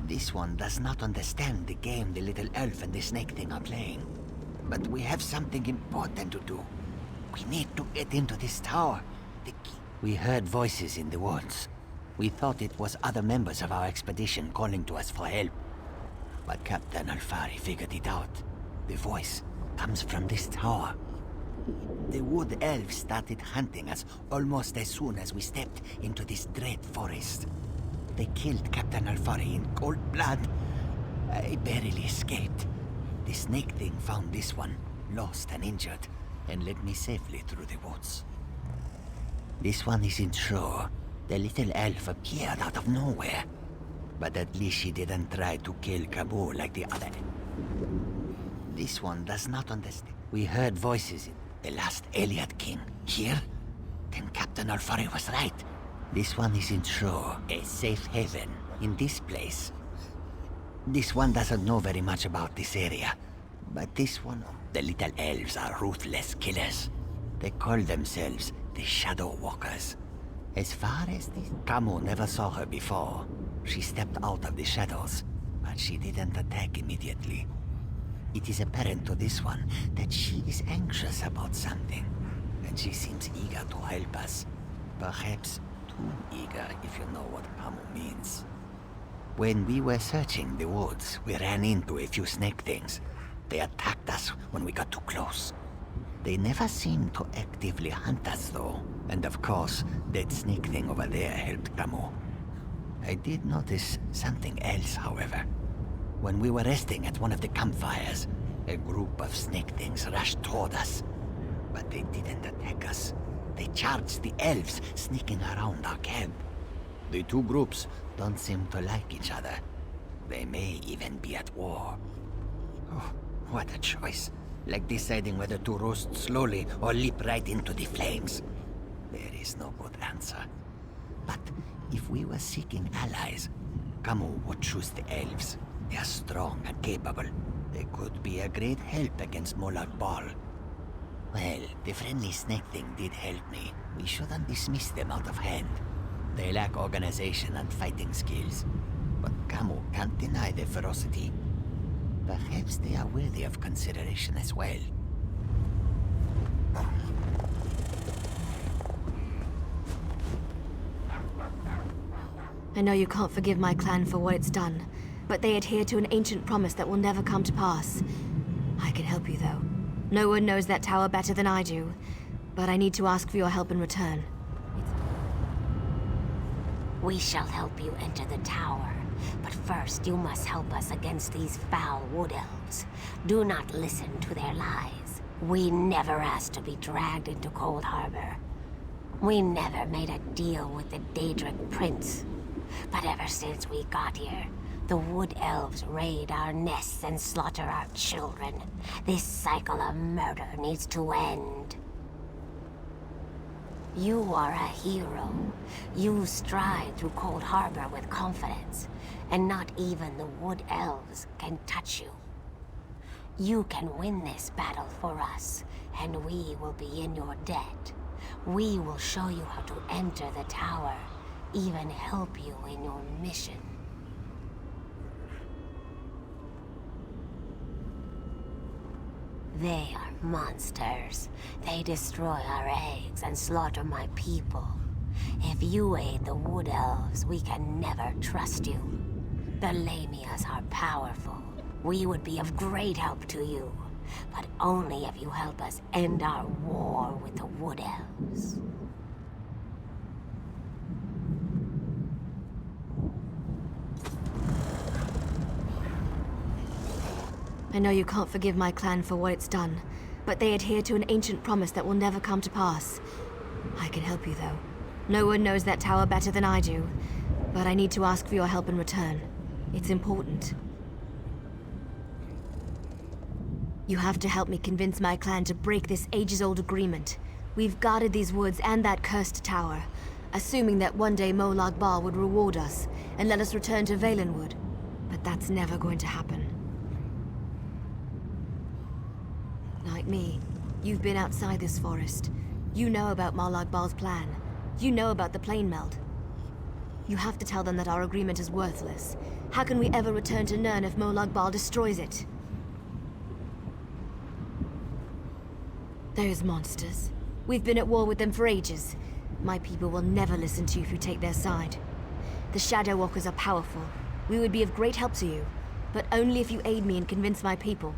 This one does not understand the game the little elf and the snake thing are playing. But we have something important to do. We need to get into this tower. The key. We heard voices in the woods. We thought it was other members of our expedition calling to us for help. But Captain Alfari figured it out. The voice comes from this tower. The wood elves started hunting us almost as soon as we stepped into this dread forest. They killed Captain Alfari in cold blood. I barely escaped. The snake thing found this one, lost and injured, and led me safely through the woods. This one isn't sure. The little elf appeared out of nowhere. But at least she didn't try to kill Kabul like the other. This one does not understand. We heard voices in the last Elliot King. Here? Then Captain Alfari was right. This one isn't sure. A safe haven in this place. This one doesn't know very much about this area. But this one, the little elves are ruthless killers. They call themselves the Shadow Walkers. As far as this, Kamu never saw her before. She stepped out of the shadows, but she didn't attack immediately. It is apparent to this one that she is anxious about something, and she seems eager to help us. Perhaps too eager, if you know what Kamu means. When we were searching the woods, we ran into a few snake things. They attacked us when we got too close. They never seemed to actively hunt us, though. And of course, that snake thing over there helped Kamu. I did notice something else, however. When we were resting at one of the campfires, a group of snake things rushed toward us. But they didn't attack us. They charged the elves sneaking around our camp. The two groups don't seem to like each other. They may even be at war. Oh, what a choice. Like deciding whether to roast slowly or leap right into the flames. There is no good answer. But if we were seeking allies, Kamu would choose the elves. They are strong and capable. They could be a great help against Molag Bal. Well, the friendly snake thing did help me. We shouldn't dismiss them out of hand. They lack organization and fighting skills. But Kamu can't deny their ferocity. Perhaps they are worthy of consideration as well. I know you can't forgive my clan for what it's done, but they adhere to an ancient promise that will never come to pass. I can help you, though. No one knows that tower better than I do, but I need to ask for your help in return. We shall help you enter the tower, but first you must help us against these foul wood elves. Do not listen to their lies. We never asked to be dragged into Coldharbour. We never made a deal with the Daedric Prince. But ever since we got here, the wood elves raid our nests and slaughter our children. This cycle of murder needs to end. You are a hero. You stride through Coldharbour with confidence, and not even the wood elves can touch you. You can win this battle for us, and we will be in your debt. We will show you how to enter the tower, even help you in your mission. They are monsters. They destroy our eggs and slaughter my people. If you aid the wood elves, we can never trust you. The Lamias are powerful. We would be of great help to you, but only if you help us end our war with the wood elves. I know you can't forgive my clan for what it's done, but they adhere to an ancient promise that will never come to pass. I can help you, though. No one knows that tower better than I do, but I need to ask for your help in return. It's important. You have to help me convince my clan to break this ages-old agreement. We've guarded these woods and that cursed tower, assuming that one day Molag Bal would reward us and let us return to Valenwood. But that's never going to happen. Like me, you've been outside this forest. You know about Molag Bal's plan. You know about the plane meld. You have to tell them that our agreement is worthless. How can we ever return to Nirn if Molag Bal destroys it? Those monsters. We've been at war with them for ages. My people will never listen to you if you take their side. The Shadow Walkers are powerful. We would be of great help to you, but only if you aid me and convince my people.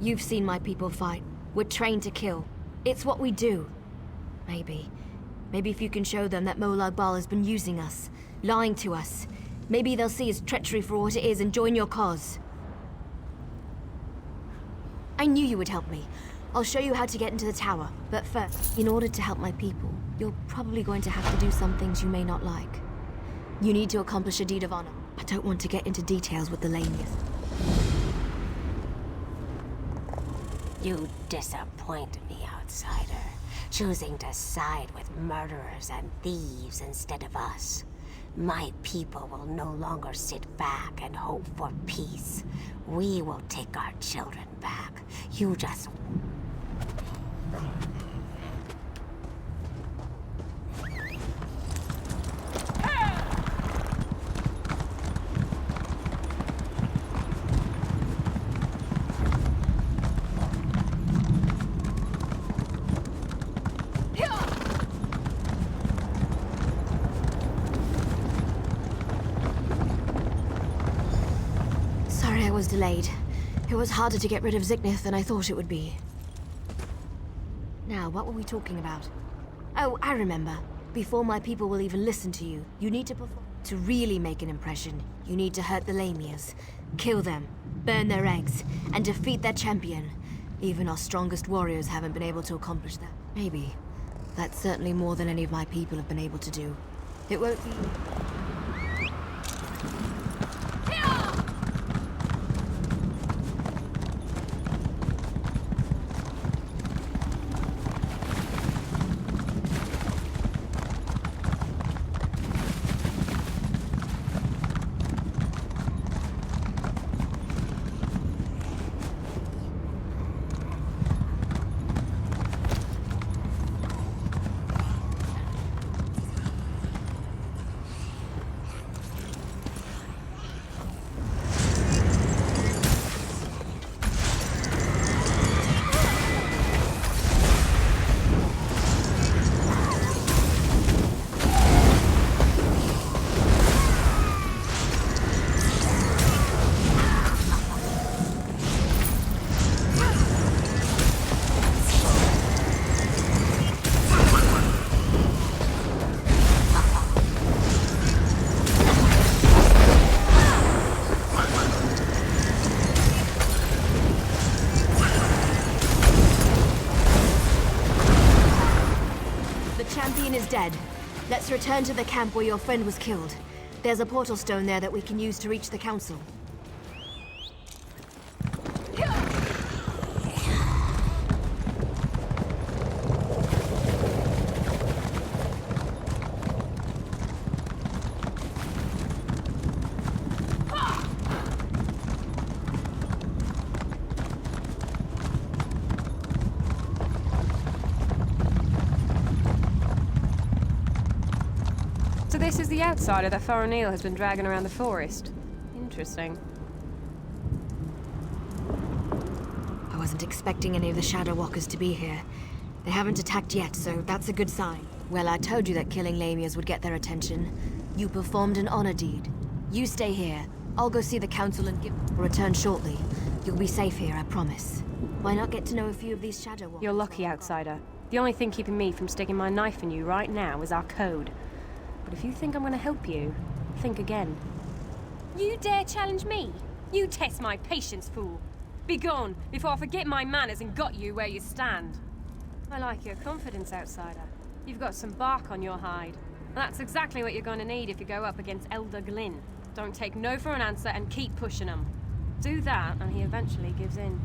You've seen my people fight. We're trained to kill. It's what we do. Maybe if you can show them that Molag Bal has been using us, lying to us, maybe they'll see his treachery for what it is and join your cause. I knew you would help me. I'll show you how to get into the tower, but first, in order to help my people, you're probably going to have to do some things you may not like. You need to accomplish a deed of honor. I don't want to get into details with the Lamias. You disappoint me, outsider. Choosing to side with murderers and thieves instead of us. My people will no longer sit back and hope for peace. We will take our children back. You just... I was delayed. It was harder to get rid of Ziknith than I thought it would be. Now, what were we talking about? Oh, I remember. Before my people will even listen to you, you need to perform. To really make an impression, you need to hurt the Lamias, kill them, burn their eggs, and defeat their champion. Even our strongest warriors haven't been able to accomplish that. Maybe. That's certainly more than any of my people have been able to do. It won't be... Is dead. Let's return to the camp where your friend was killed. There's a portal stone there that we can use to reach the council. So this is the outsider that Faronil has been dragging around the forest. Interesting. I wasn't expecting any of the Shadow Walkers to be here. They haven't attacked yet, so that's a good sign. Well, I told you that killing Lamias would get their attention. You performed an honor deed. You stay here. I'll go see the council and return shortly. You'll be safe here, I promise. Why not get to know a few of these Shadow Walkers? You're lucky, outsider. The only thing keeping me from sticking my knife in you right now is our code. But if you think I'm gonna help you, think again. You dare challenge me? You test my patience, fool. Begone, before I forget my manners and got you where you stand. I like your confidence, outsider. You've got some bark on your hide. And that's exactly what you're gonna need if you go up against Elder Glynn. Don't take no for an answer and keep pushing him. Do that, and he eventually gives in.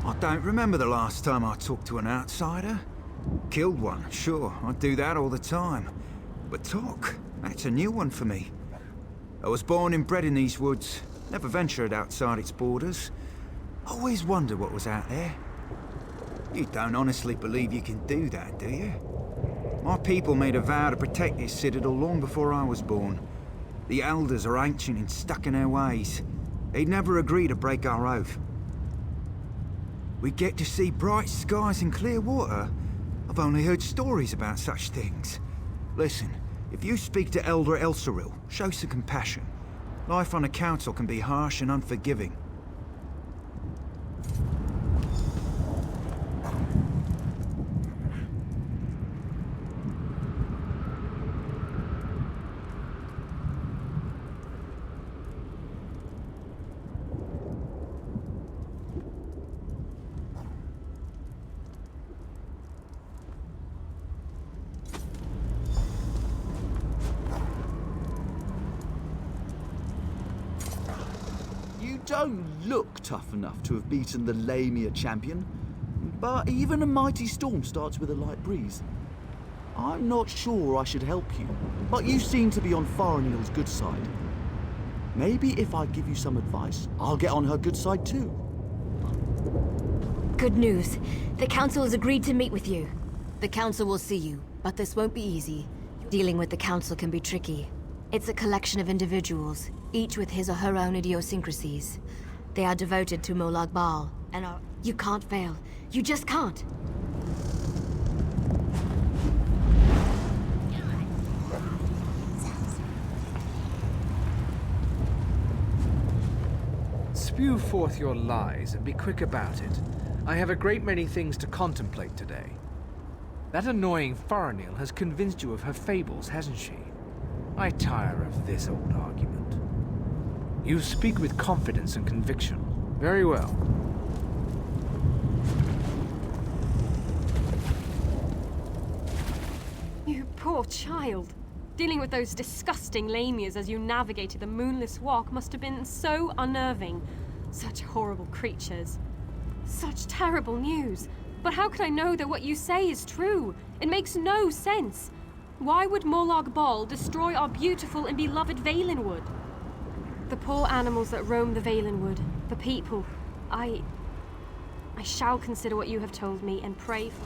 I don't remember the last time I talked to an outsider. Killed one, sure, I do that all the time. But talk, that's a new one for me. I was born and bred in these woods, never ventured outside its borders. Always wondered what was out there. You don't honestly believe you can do that, do you? My people made a vow to protect this citadel long before I was born. The elders are ancient and stuck in their ways. They'd never agree to break our oath. We get to see bright skies and clear water. I've only heard stories about such things. Listen, if you speak to Elder Elsoril, show some compassion. Life on a council can be harsh and unforgiving. You don't look tough enough to have beaten the Lamia champion, but even a mighty storm starts with a light breeze. I'm not sure I should help you, but you seem to be on Faranil's good side. Maybe if I give you some advice, I'll get on her good side too. Good news. The Council has agreed to meet with you. The Council will see you, but this won't be easy. Dealing with the Council can be tricky. It's a collection of individuals, each with his or her own idiosyncrasies. They are devoted to Molag Bal, and are... You can't fail. You just can't. Spew forth your lies and be quick about it. I have a great many things to contemplate today. That annoying Faranil has convinced you of her fables, hasn't she? I tire of this old argument. You speak with confidence and conviction. Very well. You poor child. Dealing with those disgusting lamias as you navigated the moonless walk must have been so unnerving. Such horrible creatures. Such terrible news. But how can I know that what you say is true? It makes no sense. Why would Molag Bal destroy our beautiful and beloved Valenwood? The poor animals that roam the Valenwood, the people. I shall consider what you have told me and pray for...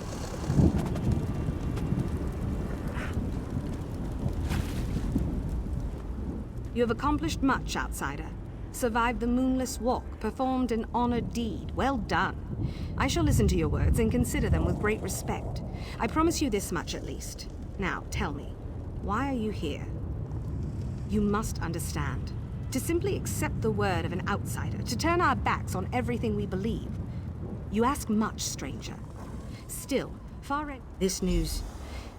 You have accomplished much, outsider. Survived the moonless walk, performed an honored deed. Well done. I shall listen to your words and consider them with great respect. I promise you this much at least. Now, tell me, why are you here? You must understand. To simply accept the word of an outsider, to turn our backs on everything we believe. You ask much, stranger. Still, this news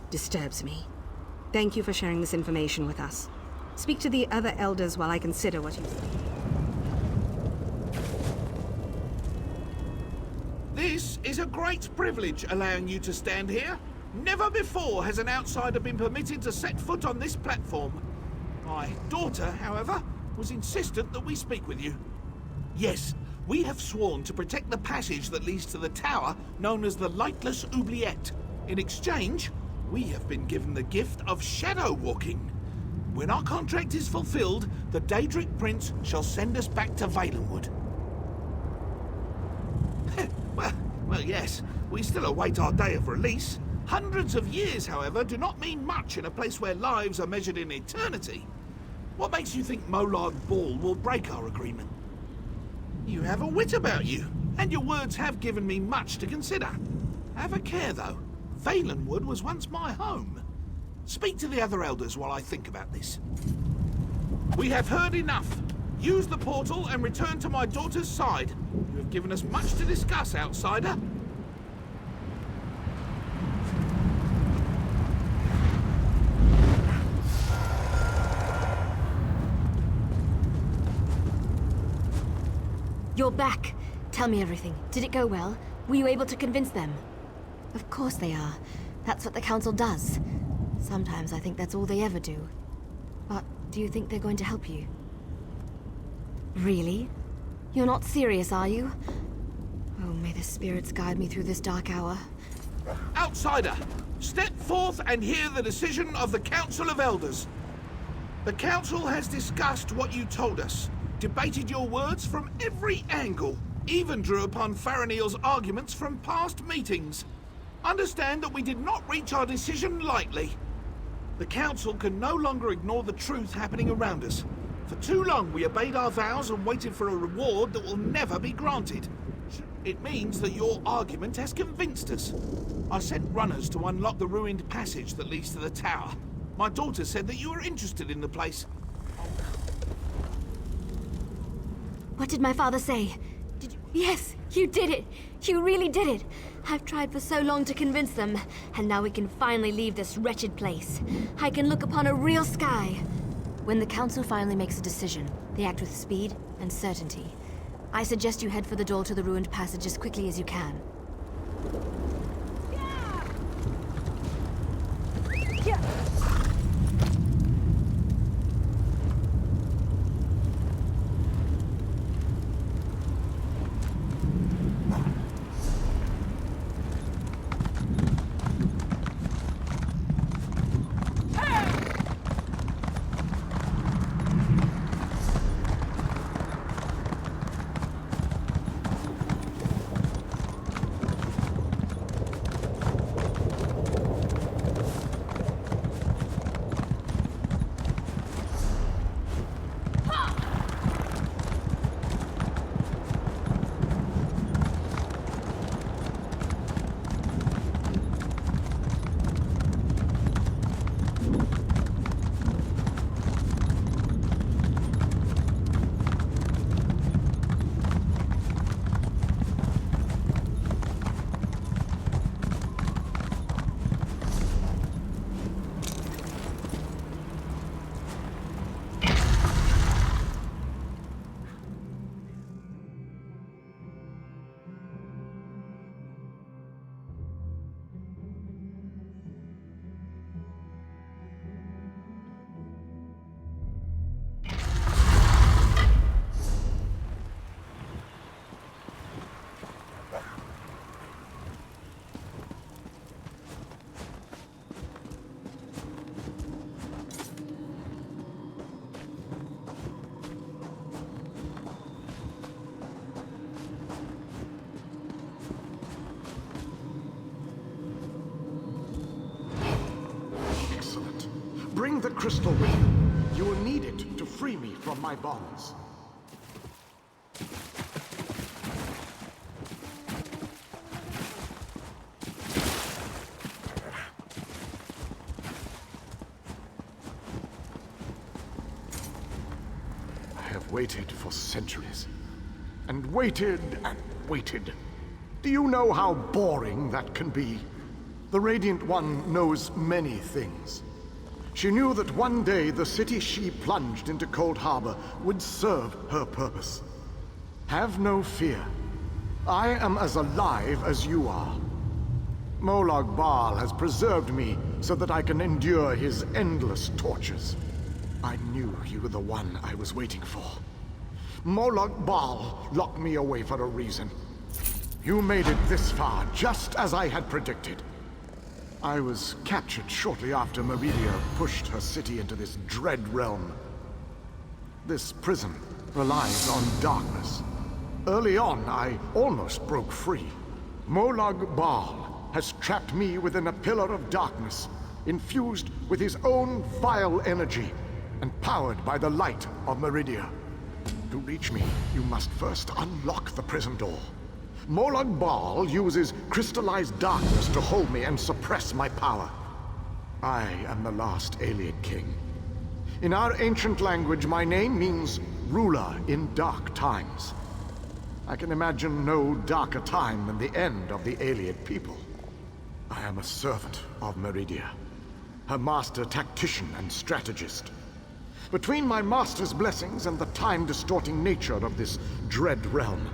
disturbs me. Thank you for sharing this information with us. Speak to the other elders while I consider what you say. This is a great privilege allowing you to stand here. Never before has an outsider been permitted to set foot on this platform. My daughter, however, was insistent that we speak with you. Yes, we have sworn to protect the passage that leads to the tower known as the Lightless Oubliette. In exchange, we have been given the gift of shadow walking. When our contract is fulfilled, the Daedric Prince shall send us back to Valenwood. well, yes, we still await our day of release. Hundreds of years, however, do not mean much in a place where lives are measured in eternity. What makes you think Molag Bal will break our agreement? You have a wit about you, and your words have given me much to consider. Have a care, though. Valenwood was once my home. Speak to the other elders while I think about this. We have heard enough. Use the portal and return to my daughter's side. You have given us much to discuss, outsider. You're back. Tell me everything. Did it go well? Were you able to convince them? Of course they are. That's what the Council does. Sometimes I think that's all they ever do. But do you think they're going to help you? Really? You're not serious, are you? Oh, may the spirits guide me through this dark hour. Outsider, step forth and hear the decision of the Council of Elders. The Council has discussed what you told us, debated your words from every angle. even drew upon Faranil's arguments from past meetings. Understand that we did not reach our decision lightly. The Council can no longer ignore the truth happening around us. For too long we obeyed our vows and waited for a reward that will never be granted. It means that your argument has convinced us. I sent runners to unlock the ruined passage that leads to the tower. My daughter said that you were interested in the place. What did my father say? Did you... Yes, you did it! You really did it! I've tried for so long to convince them, and now we can finally leave this wretched place. I can look upon a real sky. When the Council finally makes a decision, they act with speed and certainty. I suggest you head for the door to the ruined passage as quickly as you can. Bring the crystal with you. You will need it to free me from my bonds. I have waited for centuries. And waited and waited. Do you know how boring that can be? The Radiant One knows many things. She knew that one day the city she plunged into Coldharbour would serve her purpose. Have no fear. I am as alive as you are. Molag Bal has preserved me so that I can endure his endless tortures. I knew you were the one I was waiting for. Molag Bal locked me away for a reason. You made it this far, just as I had predicted. I was captured shortly after Meridia pushed her city into this dread realm. This prison relies on darkness. Early on, I almost broke free. Molag Bal has trapped me within a pillar of darkness, infused with his own vile energy, and powered by the light of Meridia. To reach me, you must first unlock the prison door. Molag Bal uses crystallized darkness to hold me and suppress my power. I am the last alien king. In our ancient language, my name means ruler in dark times. I can imagine no darker time than the end of the alien people. I am a servant of Meridia, her master tactician and strategist. Between my master's blessings and the time-distorting nature of this dread realm,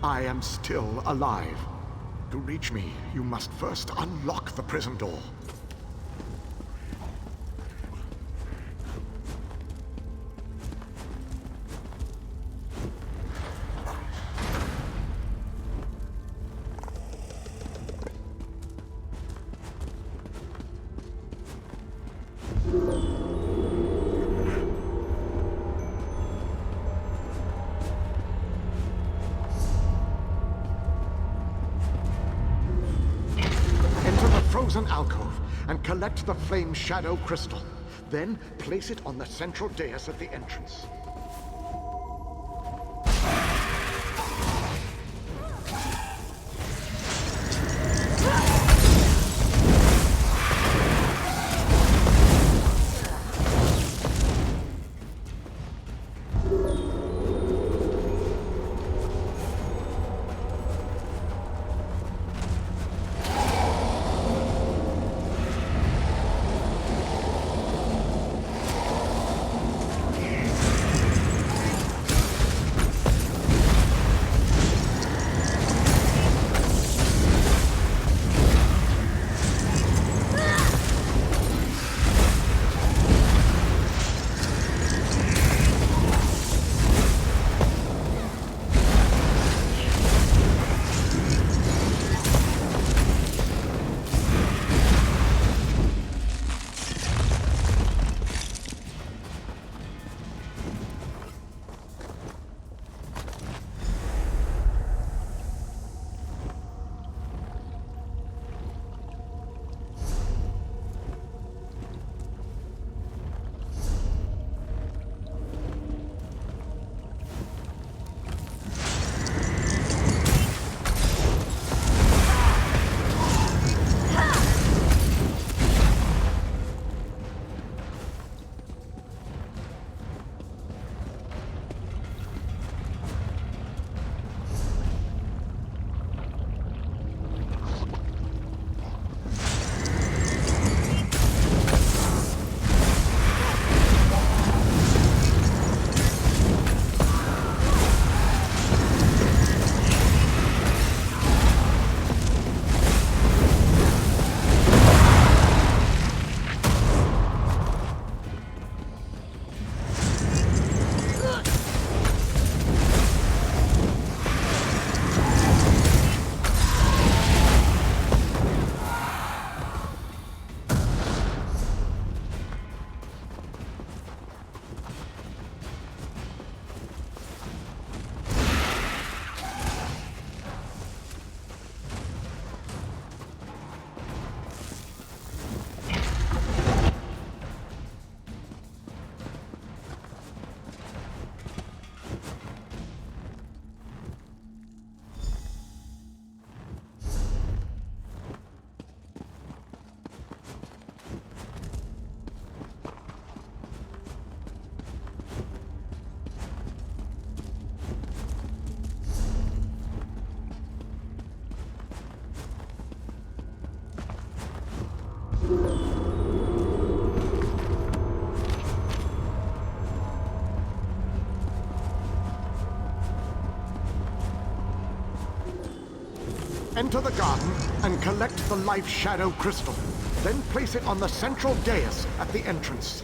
I am still alive. To reach me, you must first unlock the prison door. choose an alcove and collect the flame shadow crystal. Then place it on the central dais at the entrance. Enter the garden and collect the life shadow crystal. Then place it on the central dais at the entrance.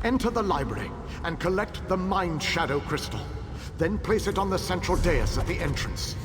Enter the library and collect the Mind Shadow Crystal. Then place it on the central dais at the entrance.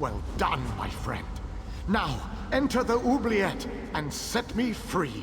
Well done, my friend. Now, enter the oubliette and set me free.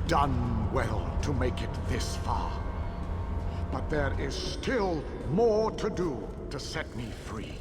Done well to make it this far. But there is still more to do to set me free.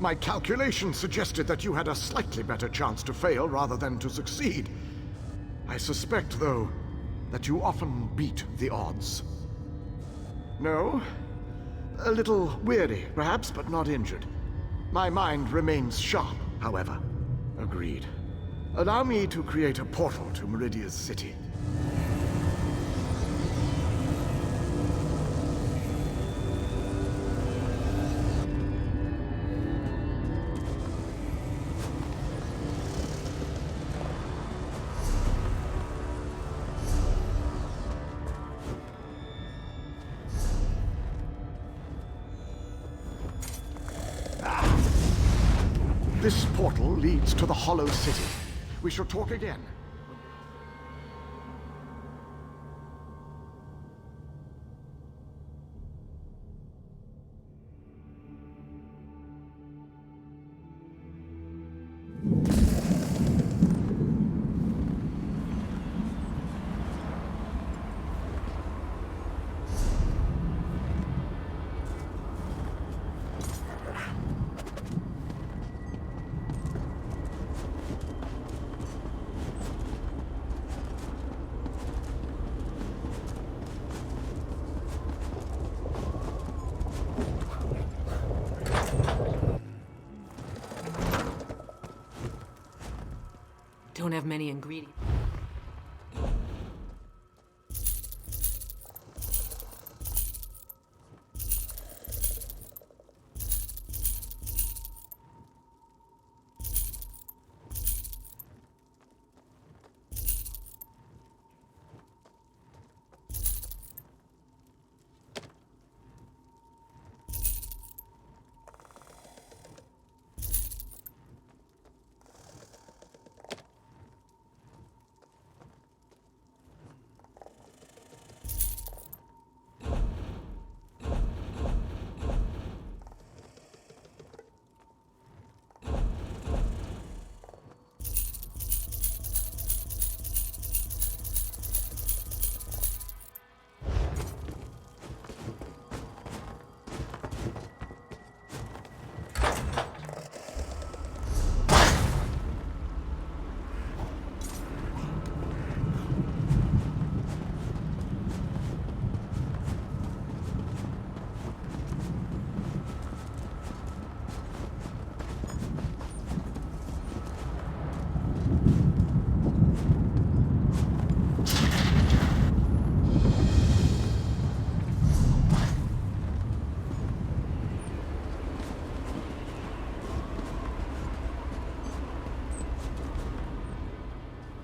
My calculations suggested that you had a slightly better chance to fail rather than to succeed. I suspect, though, that you often beat the odds. No? A little weary, perhaps, but not injured. My mind remains sharp, however. Agreed. Allow me to create a portal to Meridia's city. This portal leads to the Hollow City. We shall talk again. Don't have many ingredients.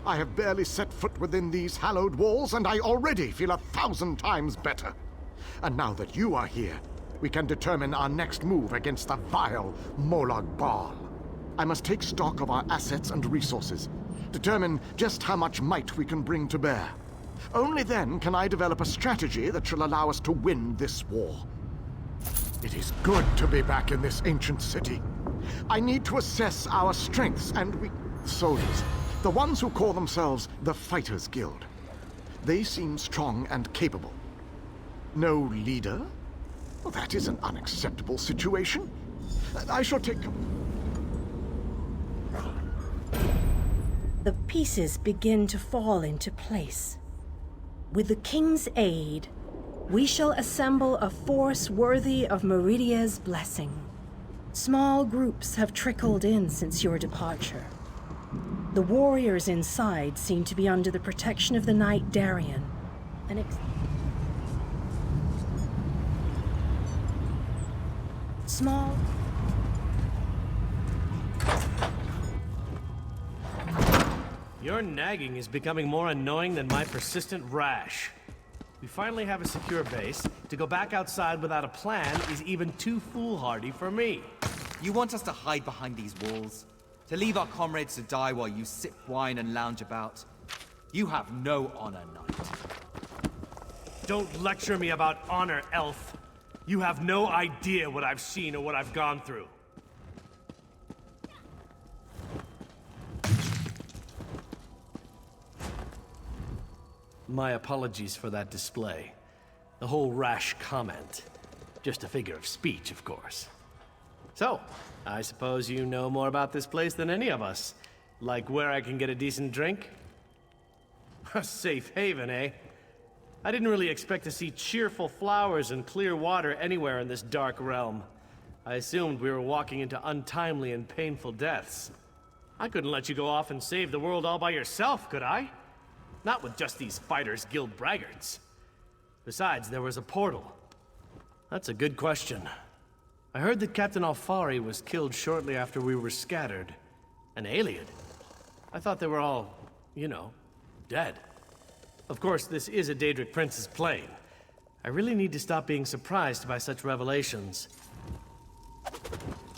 I have barely set foot within these hallowed walls, and I already feel 1,000 times better. And now that you are here, we can determine our next move against the vile Molag Bal. I must take stock of our assets and resources, determine just how much might we can bring to bear. Only then can I develop a strategy that shall allow us to win this war. It is good to be back in this ancient city. I need to assess our strengths and soldiers. The ones who call themselves the Fighters Guild. They seem strong and capable. No leader? Well, that is an unacceptable situation. I shall take... The pieces begin to fall into place. With the King's aid, we shall assemble a force worthy of Meridia's blessing. Small groups have trickled in since your departure. The warriors inside seem to be under the protection of the Knight Darien. Small... Your nagging is becoming more annoying than my persistent rash. We finally have a secure base. To go back outside without a plan is even too foolhardy for me. You want us to hide behind these walls? To leave our comrades to die while you sip wine and lounge about? You have no honor, knight. Don't lecture me about honor, elf. You have no idea what I've seen or what I've gone through. My apologies for that display. The whole rash comment. Just a figure of speech, of course. So, I suppose you know more about this place than any of us. Like where I can get a decent drink? A safe haven, eh? I didn't really expect to see cheerful flowers and clear water anywhere in this dark realm. I assumed we were walking into untimely and painful deaths. I couldn't let you go off and save the world all by yourself, could I? Not with just these Fighters Guild braggarts. Besides, there was a portal. That's a good question. I heard that Captain Alfari was killed shortly after we were scattered. An alien? I thought they were all, you know, dead. Of course, this is a Daedric Prince's plane. I really need to stop being surprised by such revelations.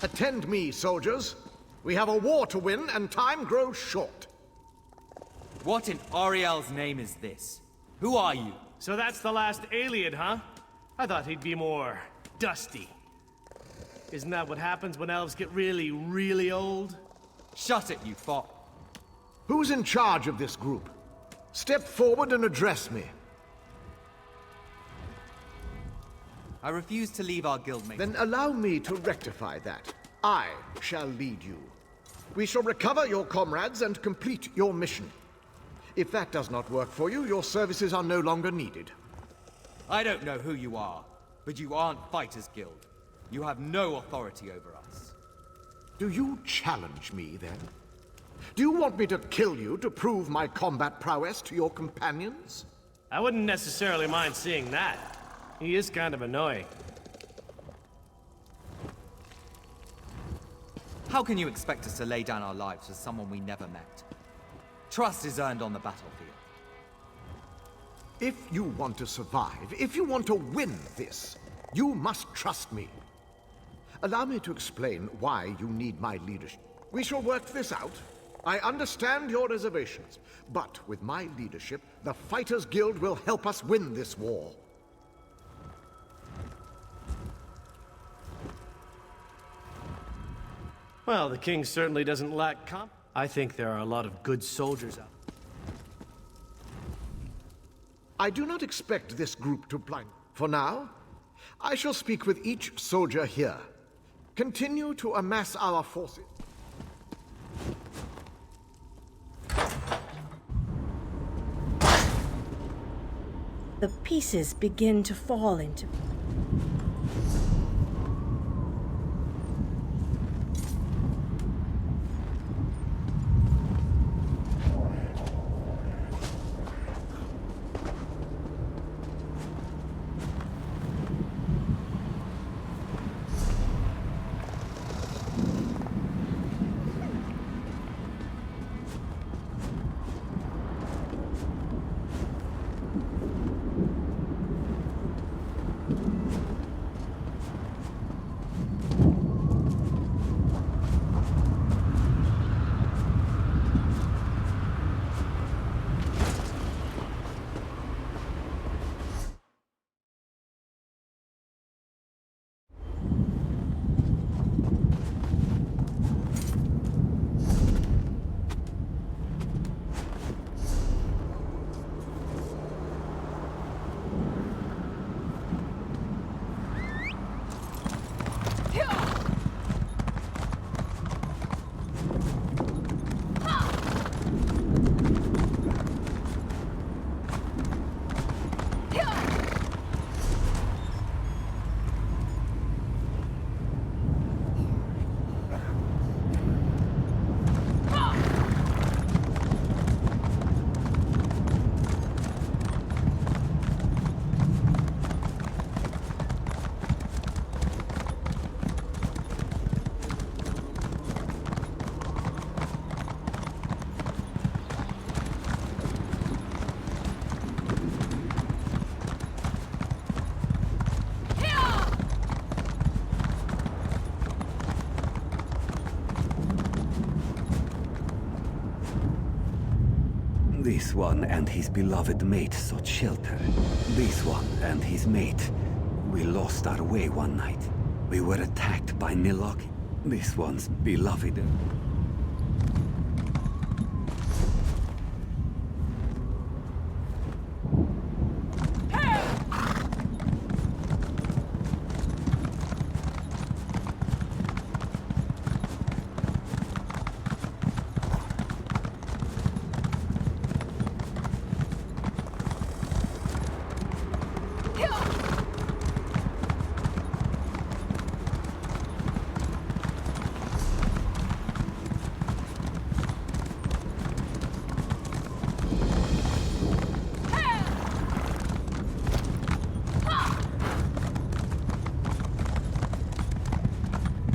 Attend me, soldiers. We have a war to win, and time grows short. What in Ariel's name is this? Who are you? So that's the last alien, huh? I thought he'd be more dusty. Isn't that what happens when elves get really, really old? Shut it, you fop. Who's in charge of this group? Step forward and address me. I refuse to leave our guildmates. Then allow me to rectify that. I shall lead you. We shall recover your comrades and complete your mission. If that does not work for you, your services are no longer needed. I don't know who you are, but you aren't Fighters Guild. You have no authority over us. Do you challenge me, then? Do you want me to kill you to prove my combat prowess to your companions? I wouldn't necessarily mind seeing that. He is kind of annoying. How can you expect us to lay down our lives for someone we never met? Trust is earned on the battlefield. If you want to survive, if you want to win this, you must trust me. Allow me to explain why you need my leadership. We shall work this out. I understand your reservations, but with my leadership, the Fighters Guild will help us win this war. Well, the king certainly doesn't lack I think there are a lot of good soldiers out. I do not expect this group to blind. For now, I shall speak with each soldier here. Continue to amass our forces. The pieces begin to fall into... This one and his beloved mate sought shelter. This one and his mate. We lost our way one night. We were attacked by Nilok. This one's beloved.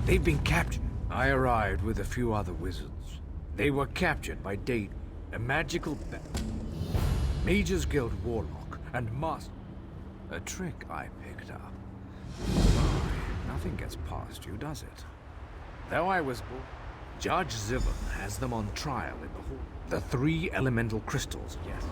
They've been captured. I arrived with a few other wizards. They were captured by Date, a magical Mages Guild warlock, and Master. A trick I picked up. Sorry, nothing gets past you, does it? Though I was born, Judge Zivon has them on trial in the hall. The 3 elemental crystals, yes.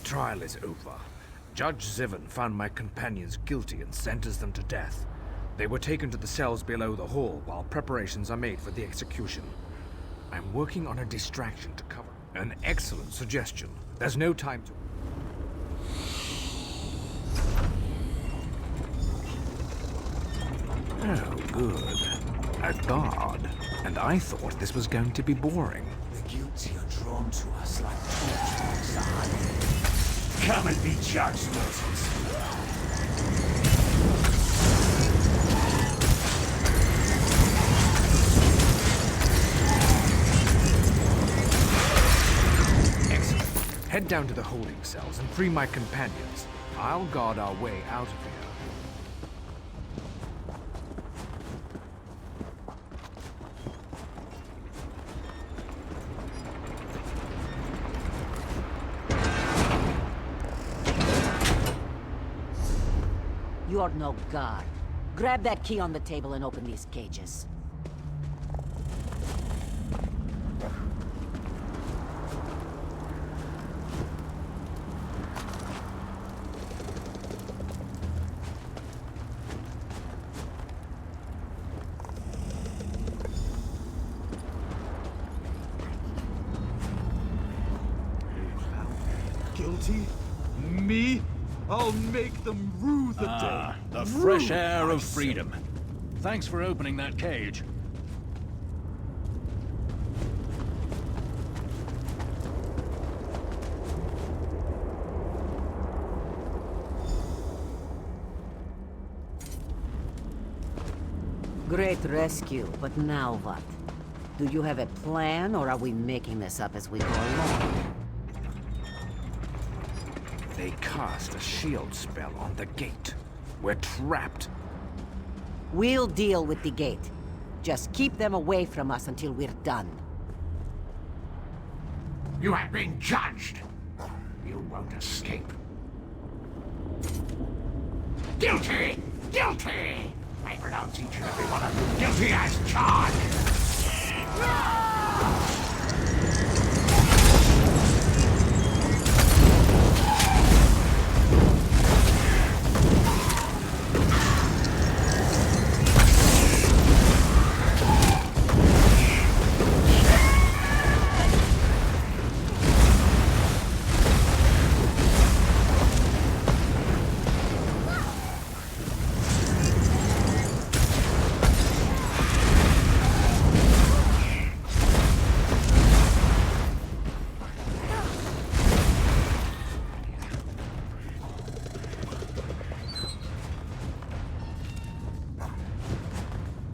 trial is over. Judge Zivan found my companions guilty and sentenced them to death. They were taken to the cells below the hall while preparations are made for the execution. I'm working on a distraction to cover. An excellent suggestion. There's no time to... Oh, good. A guard. And I thought this was going to be boring. The guilty are drawn to us like torchlights to honey. Come and be judged, Moses. Excellent. Head down to the holding cells and free my companions. I'll guard our way out of here. You're no guard. Grab that key on the table and open these cages. Guilty? Me? I'll make them rue the day. The fresh air of freedom. Thanks for opening that cage. Great rescue, but now what? Do you have a plan, or are we making this up as we go along? They cast a shield spell on the gate. We're trapped. We'll deal with the gate. Just keep them away from us until we're done. You have been judged. You won't escape. Guilty! Guilty! I pronounce each and every one of you guilty as charged!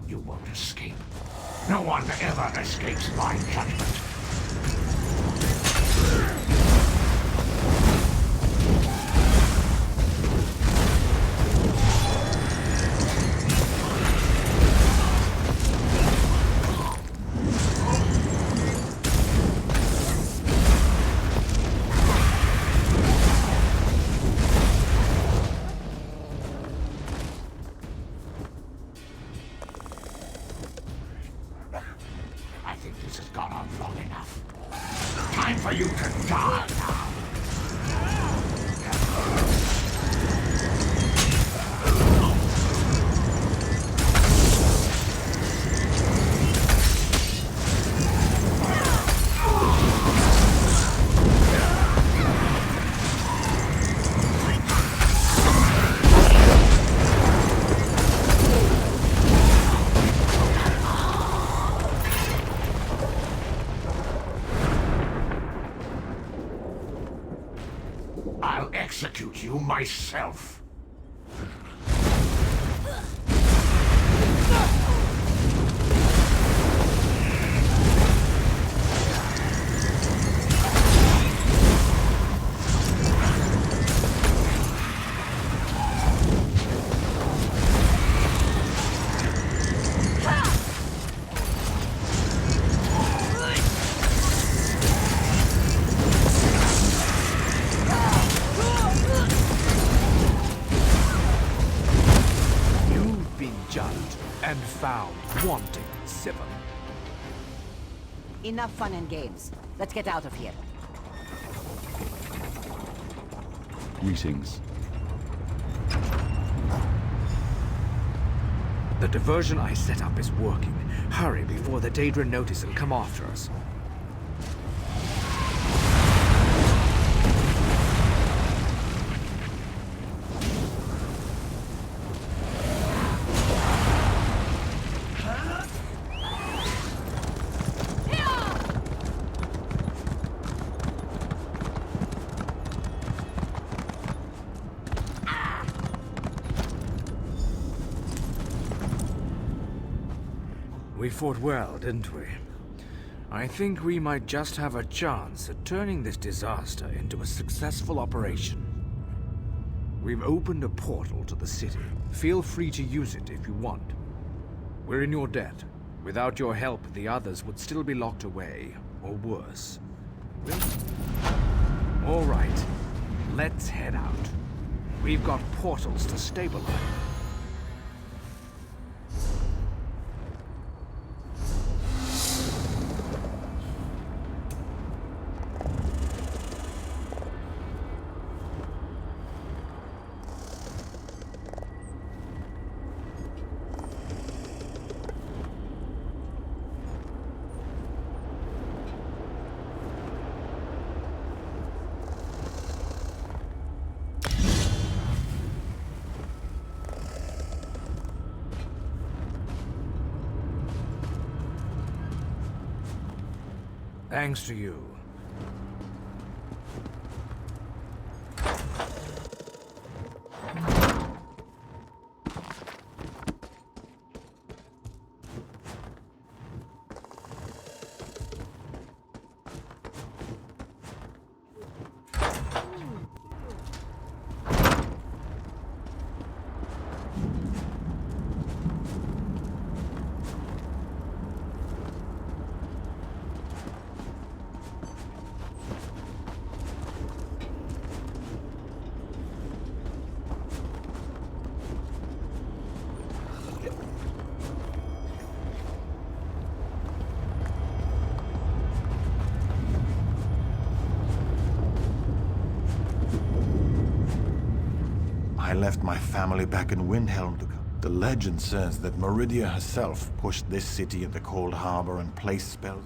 You won't escape. No one ever escapes my judgment. I think this has gone on long enough. Time for you to die now. I'll execute you myself. Judged and found wanting, Sivan. Enough fun and games. Let's get out of here. Greetings. The diversion I set up is working. Hurry before the Daedra notice and come after us. We fought well, didn't we? I think we might just have a chance at turning this disaster into a successful operation. We've opened a portal to the city. Feel free to use it if you want. We're in your debt. Without your help, the others would still be locked away, or worse. All right, let's head out. We've got portals to stabilize. Thanks to you. I left my family back in Windhelm to come. The legend says that Meridia herself pushed this city into Coldharbour and placed spells.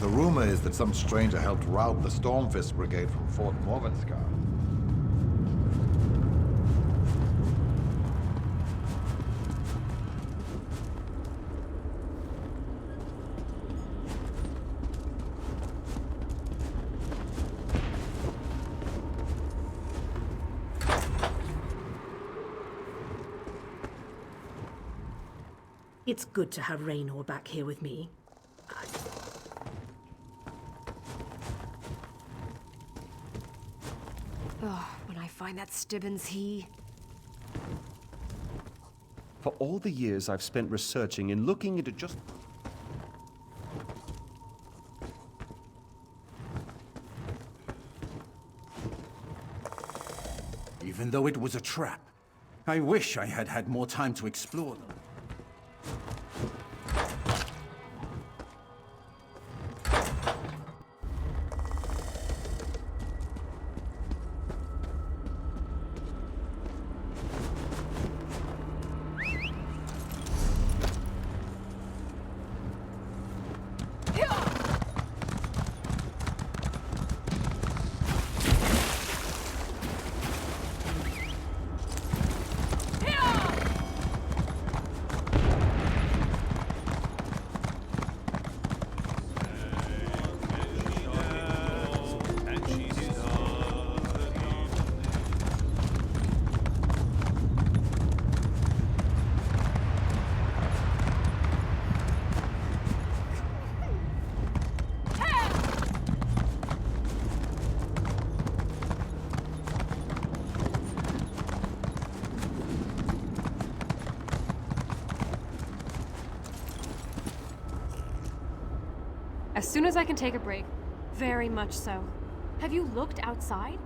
The rumor is that some stranger helped rout the Stormfist Brigade from Fort Morvenskar. It's good to have Raynor back here with me. Oh, when I find that Stibbons, For all the years I've spent researching and looking into just... Even though it was a trap, I wish I had had more time to explore them. soon as I can take a break. Very much so. Have you looked outside?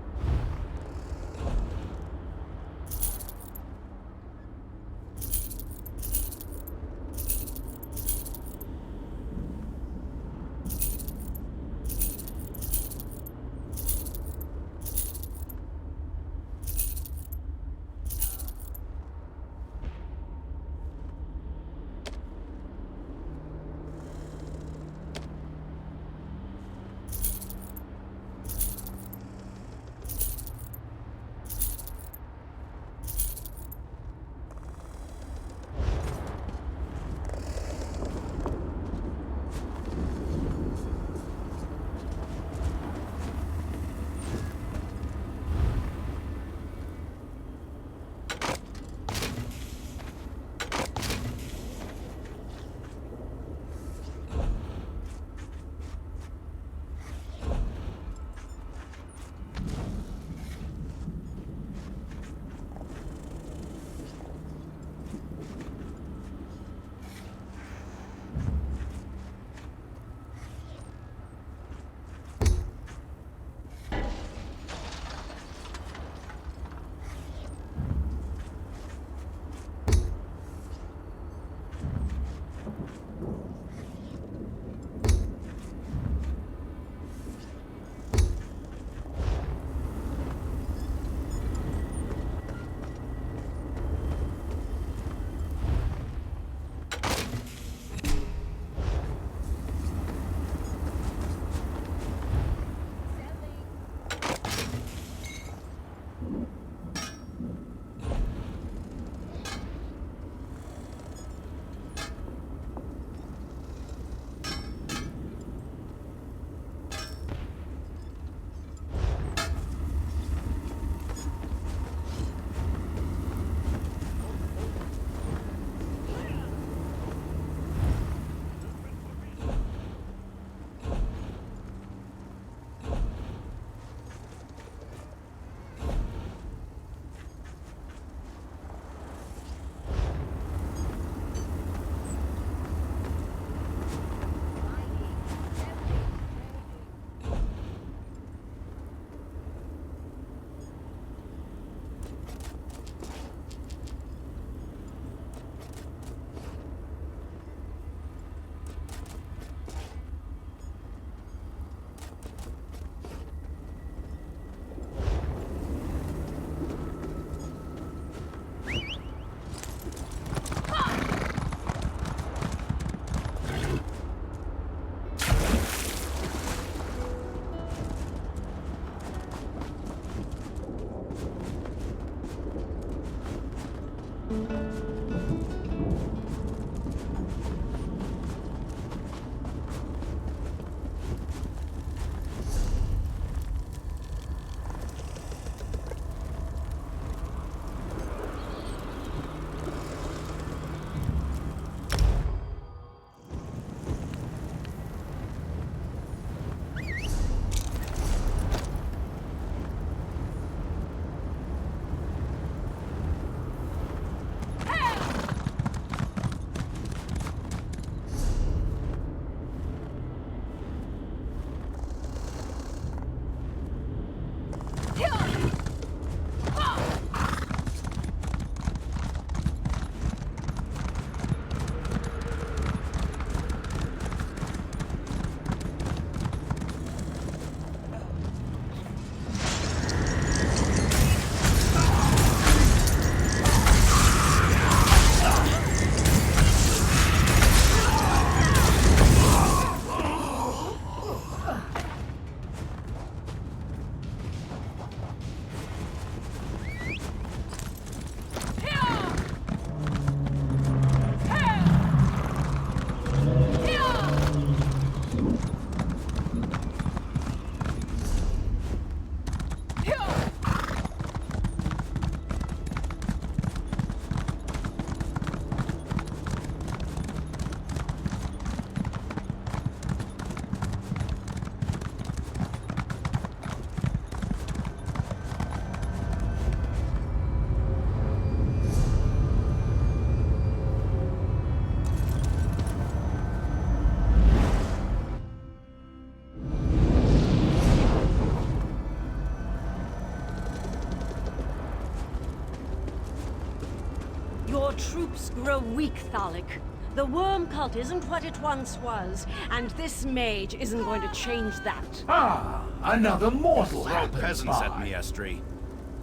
troops grow weak, Thalik. The worm cult isn't what it once was, and this mage isn't going to change that. Ah, another mortal Throw happens peasants by. at me, Estri.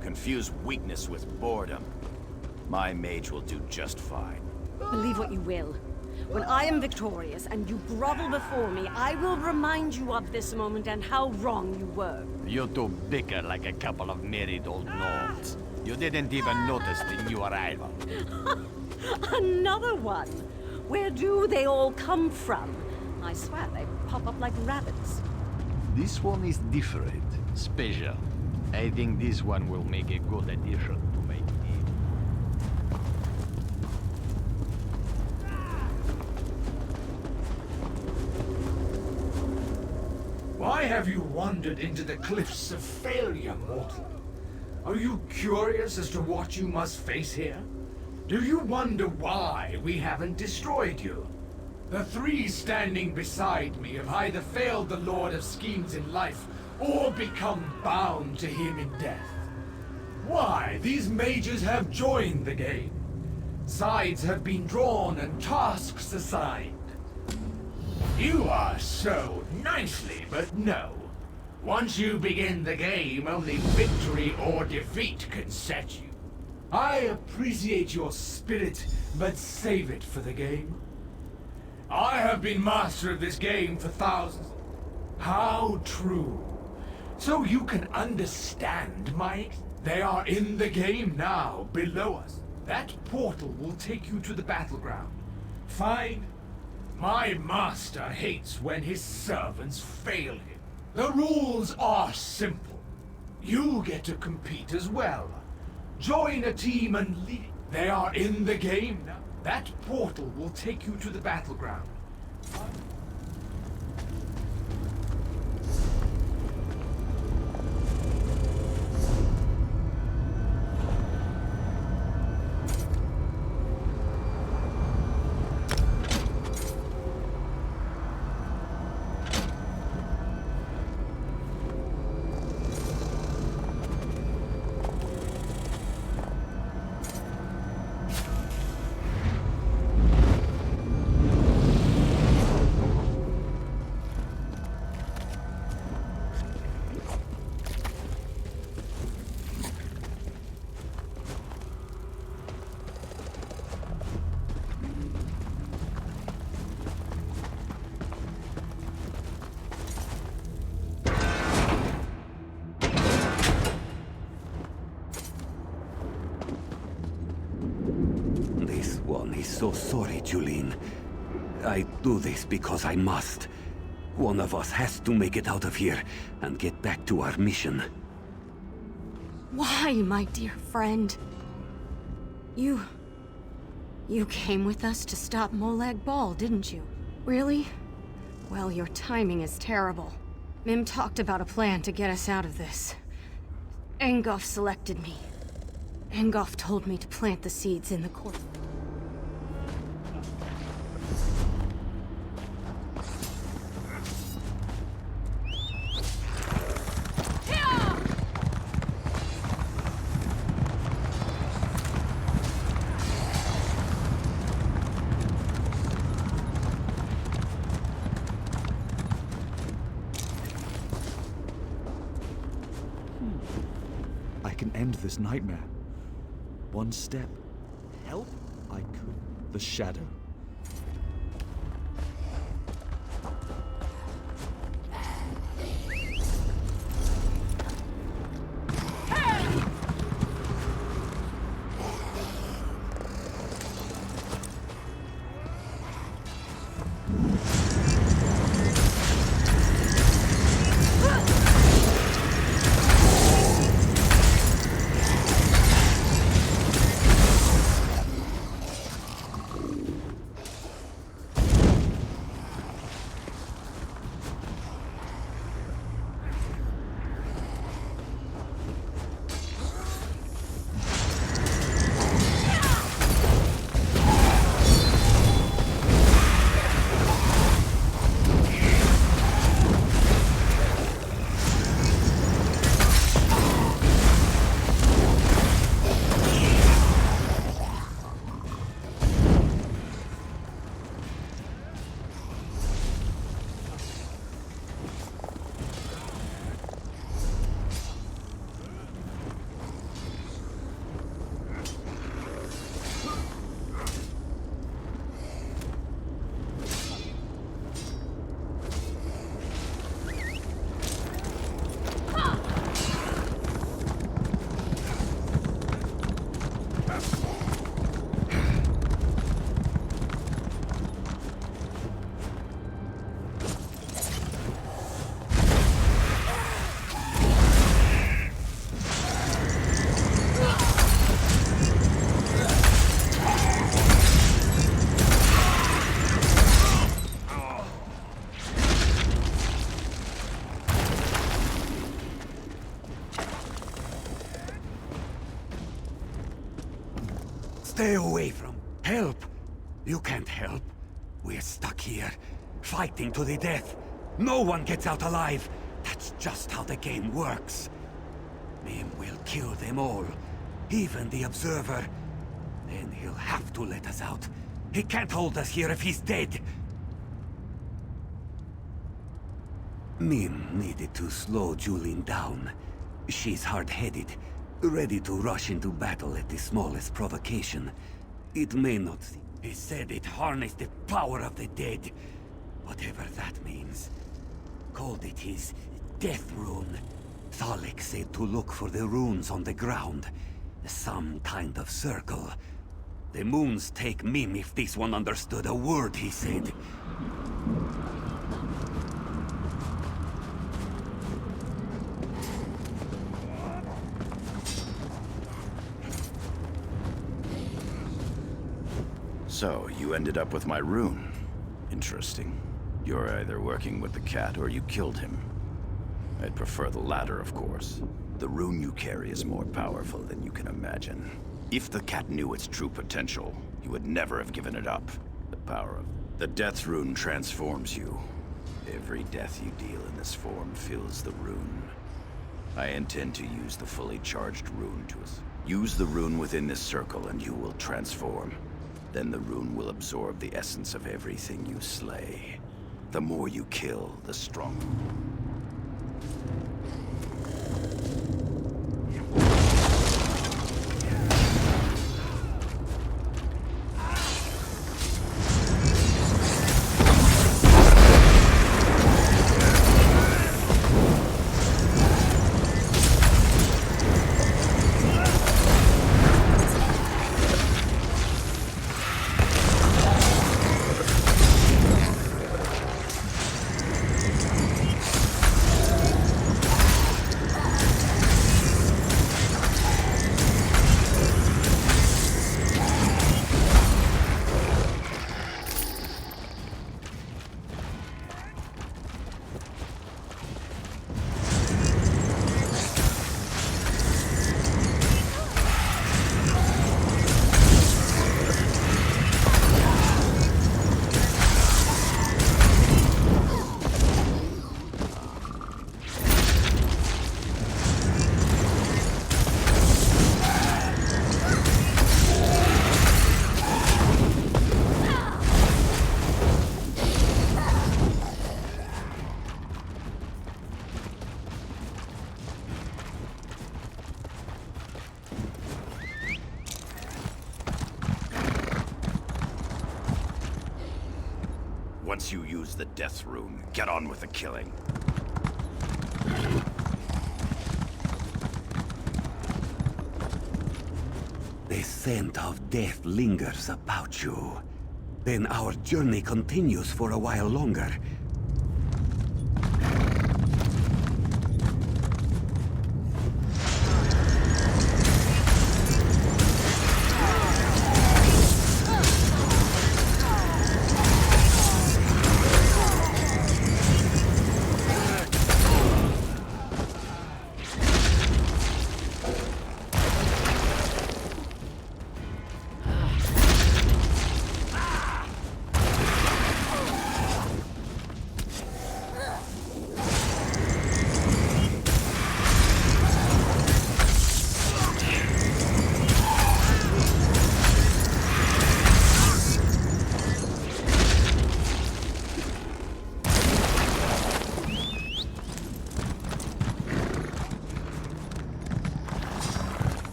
Confuse weakness with boredom. My mage will do just fine. Believe what you will. When I am victorious and you grovel before me, I will remind you of this moment and how wrong you were. You two bicker like a couple of married old gnomes. You didn't even notice the new arrival. Another one? Where do they all come from? I swear they pop up like rabbits. This one is different, special. I think this one will make a good addition to my team. Why have you wandered into the cliffs of failure, mortal? Are you curious as to what you must face here? Do you wonder why we haven't destroyed you? The three standing beside me have either failed the Lord of Schemes in life, or become bound to him in death. Why, these mages have joined the game. Sides have been drawn and tasks assigned. You are so nicely, but no. Once you begin the game, only victory or defeat can set you. I appreciate your spirit, but save it for the game. I have been master of this game for thousands. How true. So you can understand my... They are in the game now, below us. That portal will take you to the battleground. Fine. My master hates when his servants fail him. The rules are simple. You get to compete as well. Join a team and lead. They are in the game now. That portal will take you to the battleground. So sorry, Julene. I do this because I must. One of us has to make it out of here and get back to our mission. Why, my dear friend? You came with us to stop Molag Bal, didn't you? Really? Well, your timing is terrible. Mim talked about a plan to get us out of this. Engoff selected me. Engoff told me to plant the seeds in the court. I can end this nightmare. One step. Help? I could. The shadow. Stay away from... Help! You can't help. We're stuck here, fighting to the death. No one gets out alive. That's just how the game works. Mim will kill them all, even the Observer. Then he'll have to let us out. He can't hold us here if he's dead. Mim needed to slow Julene down. She's hard-headed, ready to rush into battle at the smallest provocation. It may not seem... He said it harnessed the power of the dead. Whatever that means. Called it his death rune. Thalek said to look for the runes on the ground. Some kind of circle. The moons take Mim if this one understood a word he said. So, you ended up with my rune. Interesting. You're either working with the cat or you killed him. I'd prefer the latter, of course. The rune you carry is more powerful than you can imagine. If the cat knew its true potential, you would never have given it up. The power of... The death rune transforms you. Every death you deal in this form fills the rune. I intend to use the fully charged rune to us. Use the rune within this circle and you will transform. Then the rune will absorb the essence of everything you slay. The more you kill, the stronger. Once you use the death rune, get on with the killing. The scent of death lingers about you. Then our journey continues for a while longer.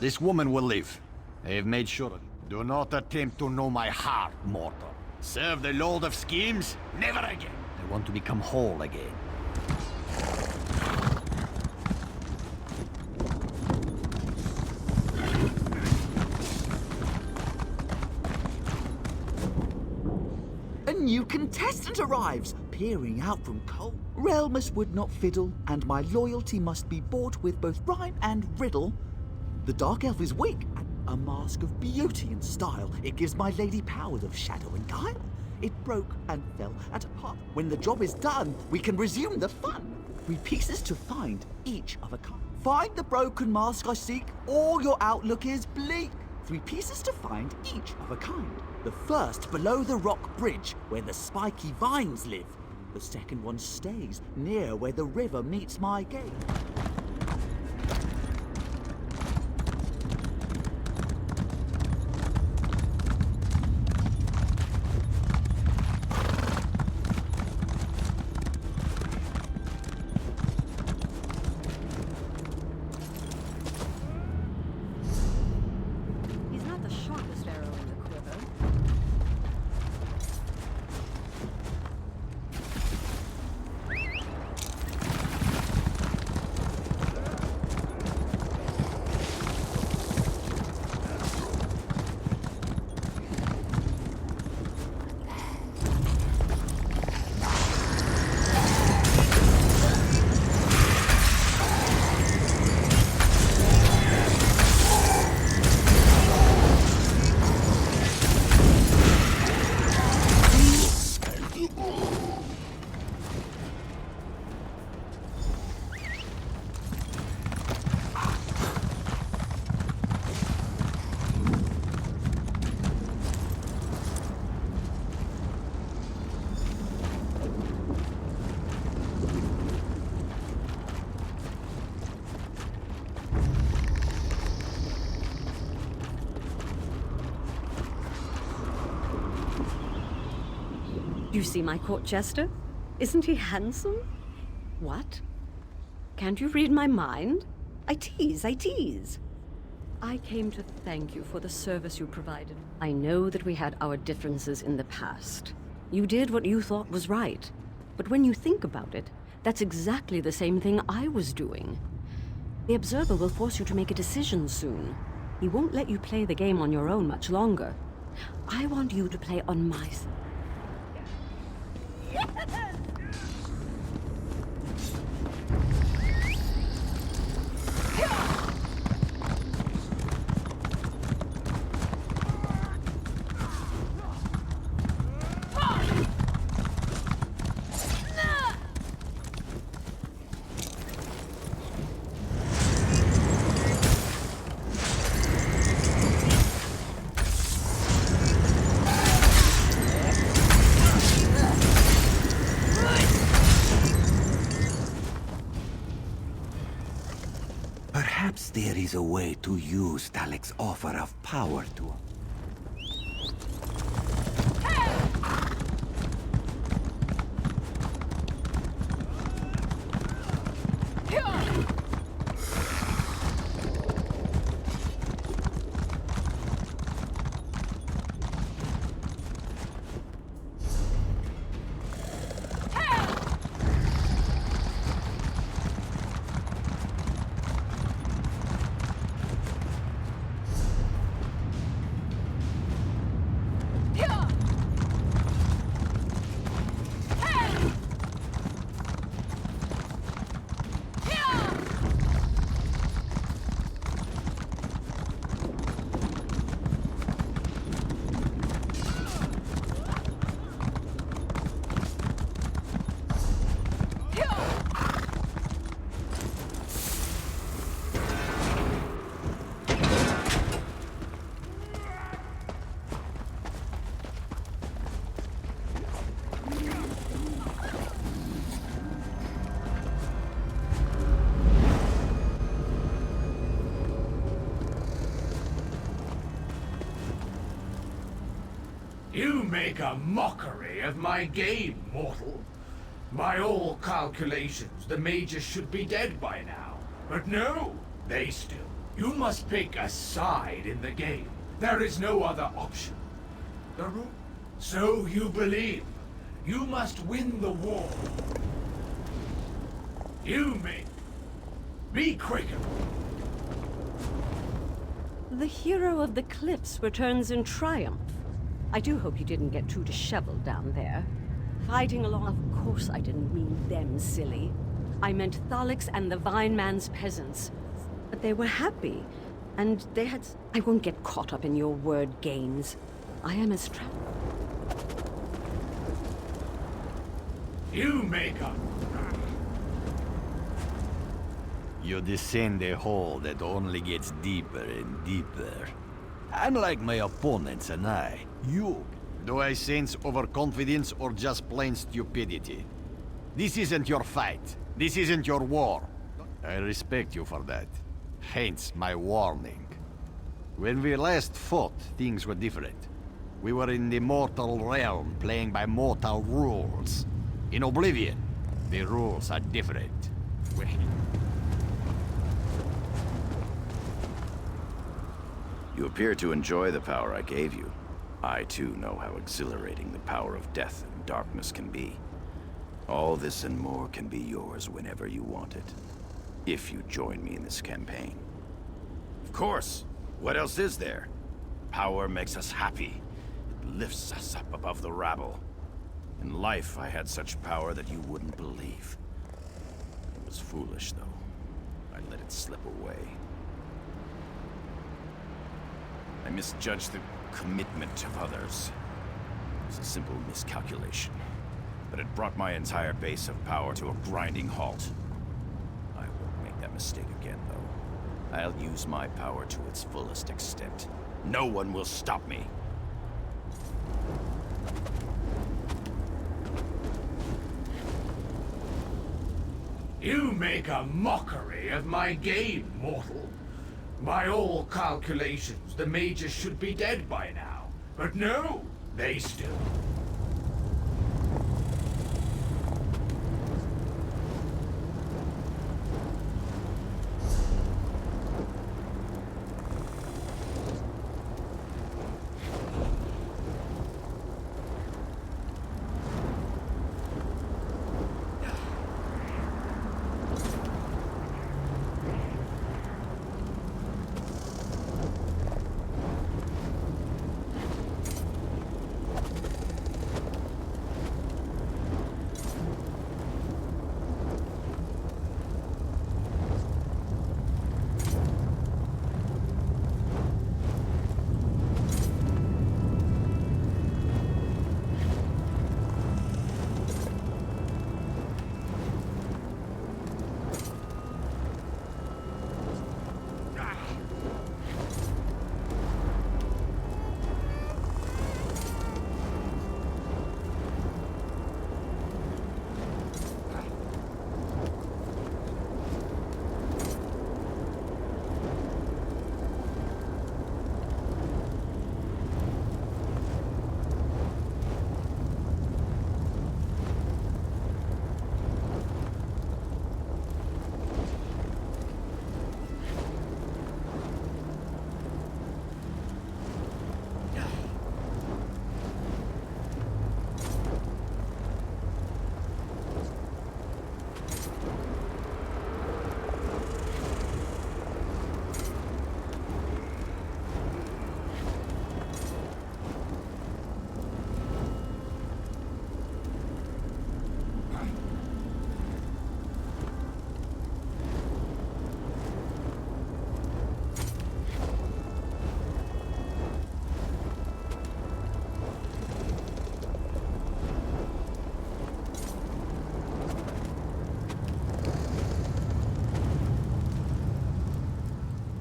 This woman will live. I have made sure of it. Do not attempt to know my heart, mortal. Serve the Lord of Schemes? Never again. I want to become whole again. A new contestant arrives, peering out from cold. Realmus would not fiddle, and my loyalty must be bought with both rhyme and riddle. The Dark Elf is weak, a mask of beauty and style. It gives my lady powers of shadow and guile. It broke and fell at a part. When the job is done, we can resume the fun. 3 pieces to find, each of a kind. Find the broken mask I seek, or your outlook is bleak. 3 pieces to find, each of a kind. The first below the rock bridge, where the spiky vines live. The second one stays near where the river meets my gate. He's not the sharpest arrow in the quiver. You see my court jester? Isn't he handsome? What? Can't you read my mind? I tease, I tease. I came to thank you for the service you provided. I know that we had our differences in the past. You did what you thought was right. But when you think about it, that's exactly the same thing I was doing. The Observer will force you to make a decision soon. He won't let you play the game on your own much longer. I want you to play on my side. Perhaps there is a way to use Talek's offer of power to... You make a mockery of my game, mortal. By all calculations, the mages should be dead by now. But no, they still. You must pick a side in the game. There is no other option. So you believe. You must win the war. You may... Be quicker. The hero of the cliffs returns in triumph. I do hope you didn't get too disheveled down there. Fighting along... Of course I didn't mean them, silly. I meant Thalix and the Vine Man's peasants. But they were happy, and they had... I won't get caught up in your word games. I am as trapped... You make a... You descend a hole that only gets deeper and deeper. Unlike my opponents and I, you... Do I sense overconfidence or just plain stupidity? This isn't your fight. This isn't your war. I respect you for that. Hence my warning. When we last fought, things were different. We were in the mortal realm, playing by mortal rules. In Oblivion, the rules are different. You appear to enjoy the power I gave you. I too know how exhilarating the power of death and darkness can be. All this and more can be yours whenever you want it. If you join me in this campaign. Of course! What else is there? Power makes us happy. It lifts us up above the rabble. In life, I had such power that you wouldn't believe. It was foolish, though. I let it slip away. I misjudged the commitment of others. It was a simple miscalculation. But it brought my entire base of power to a grinding halt. I won't make that mistake again, though. I'll use my power to its fullest extent. No one will stop me. You make a mockery of my game, mortal. By all calculations, the mages should be dead by now. But no, they still...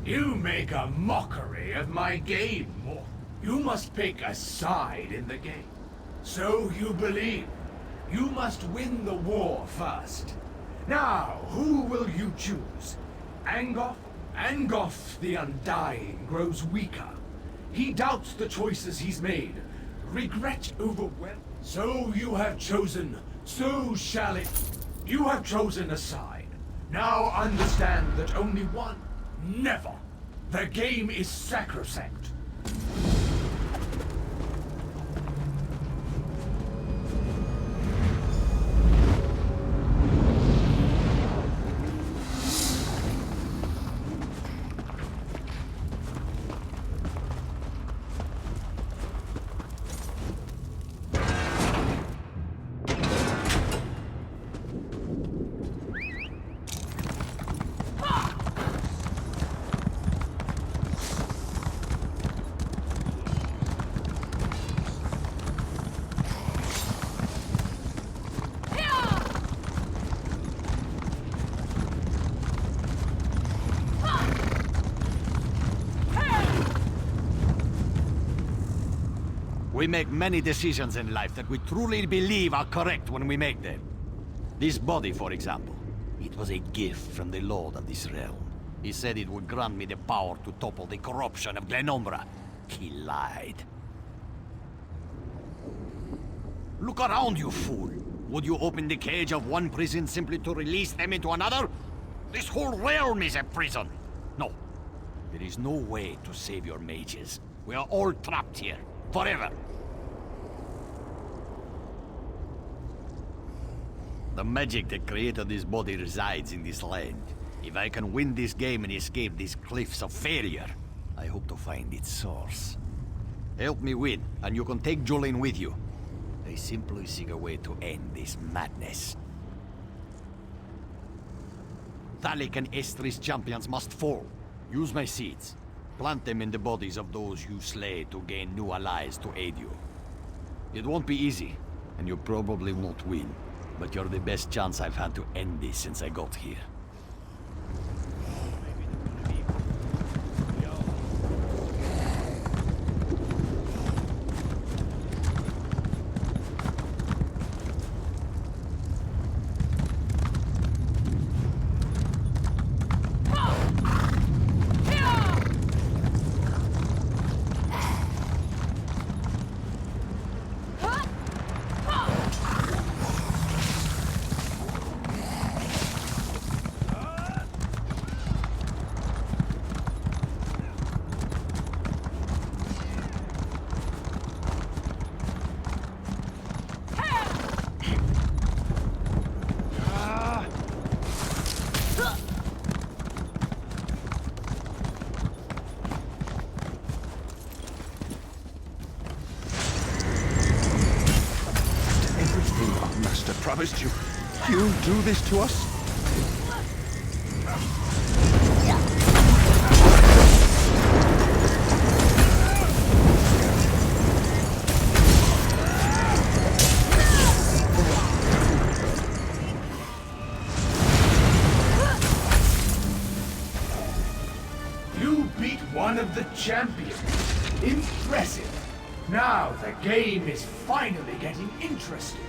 You make a mockery of my game, mortal. You must pick a side in the game. So you believe. You must win the war first. Now, who will you choose? Angoth? Angoth the Undying grows weaker. He doubts the choices he's made. Regret overwhelmed. So you have chosen. So shall it. You have chosen a side. Now understand that only one. Never. The game is sacrosanct. We make many decisions in life that we truly believe are correct when we make them. This body, for example. It was a gift from the Lord of this realm. He said it would grant me the power to topple the corruption of Glenumbra. He lied. Look around, you fool! Would you open the cage of one prison simply to release them into another? This whole realm is a prison! No. There is no way to save your mages. We are all trapped here. Forever. The magic that created this body resides in this land. If I can win this game and escape these cliffs of failure, I hope to find its source. Help me win, and you can take Jolene with you. I simply seek a way to end this madness. Thalik and Estris champions must fall. Use my seeds. Plant them in the bodies of those you slay to gain new allies to aid you. It won't be easy, and you probably won't win. But you're the best chance I've had to end this since I got here. Promised you. You do this to us? You beat one of the champions. Impressive. Now the game is finally getting interesting.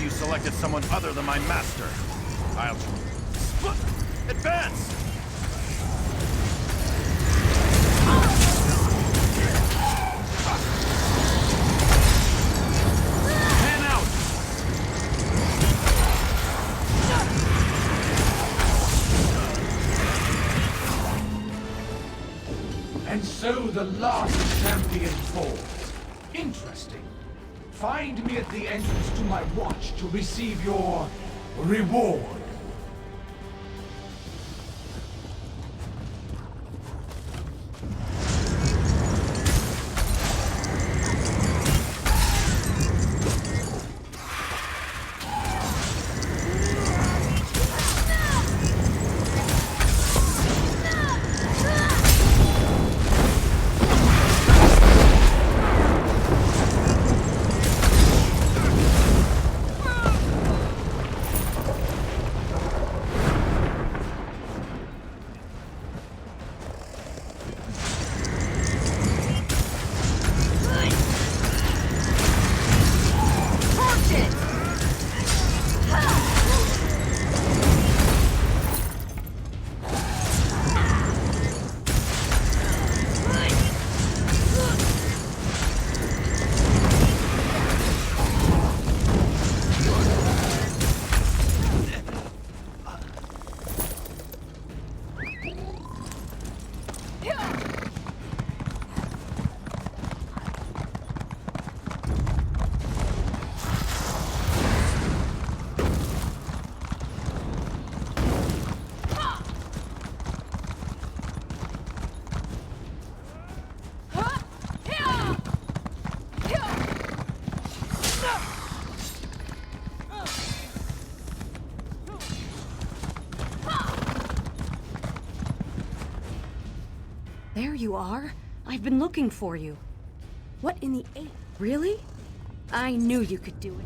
Selected someone other than my master. I'll... Advance! Pan out! And so the last champion falls. Interesting. Find me at the entrance to my watch to receive your reward. There you are. I've been looking for you. What in the eight? Really? I knew you could do it.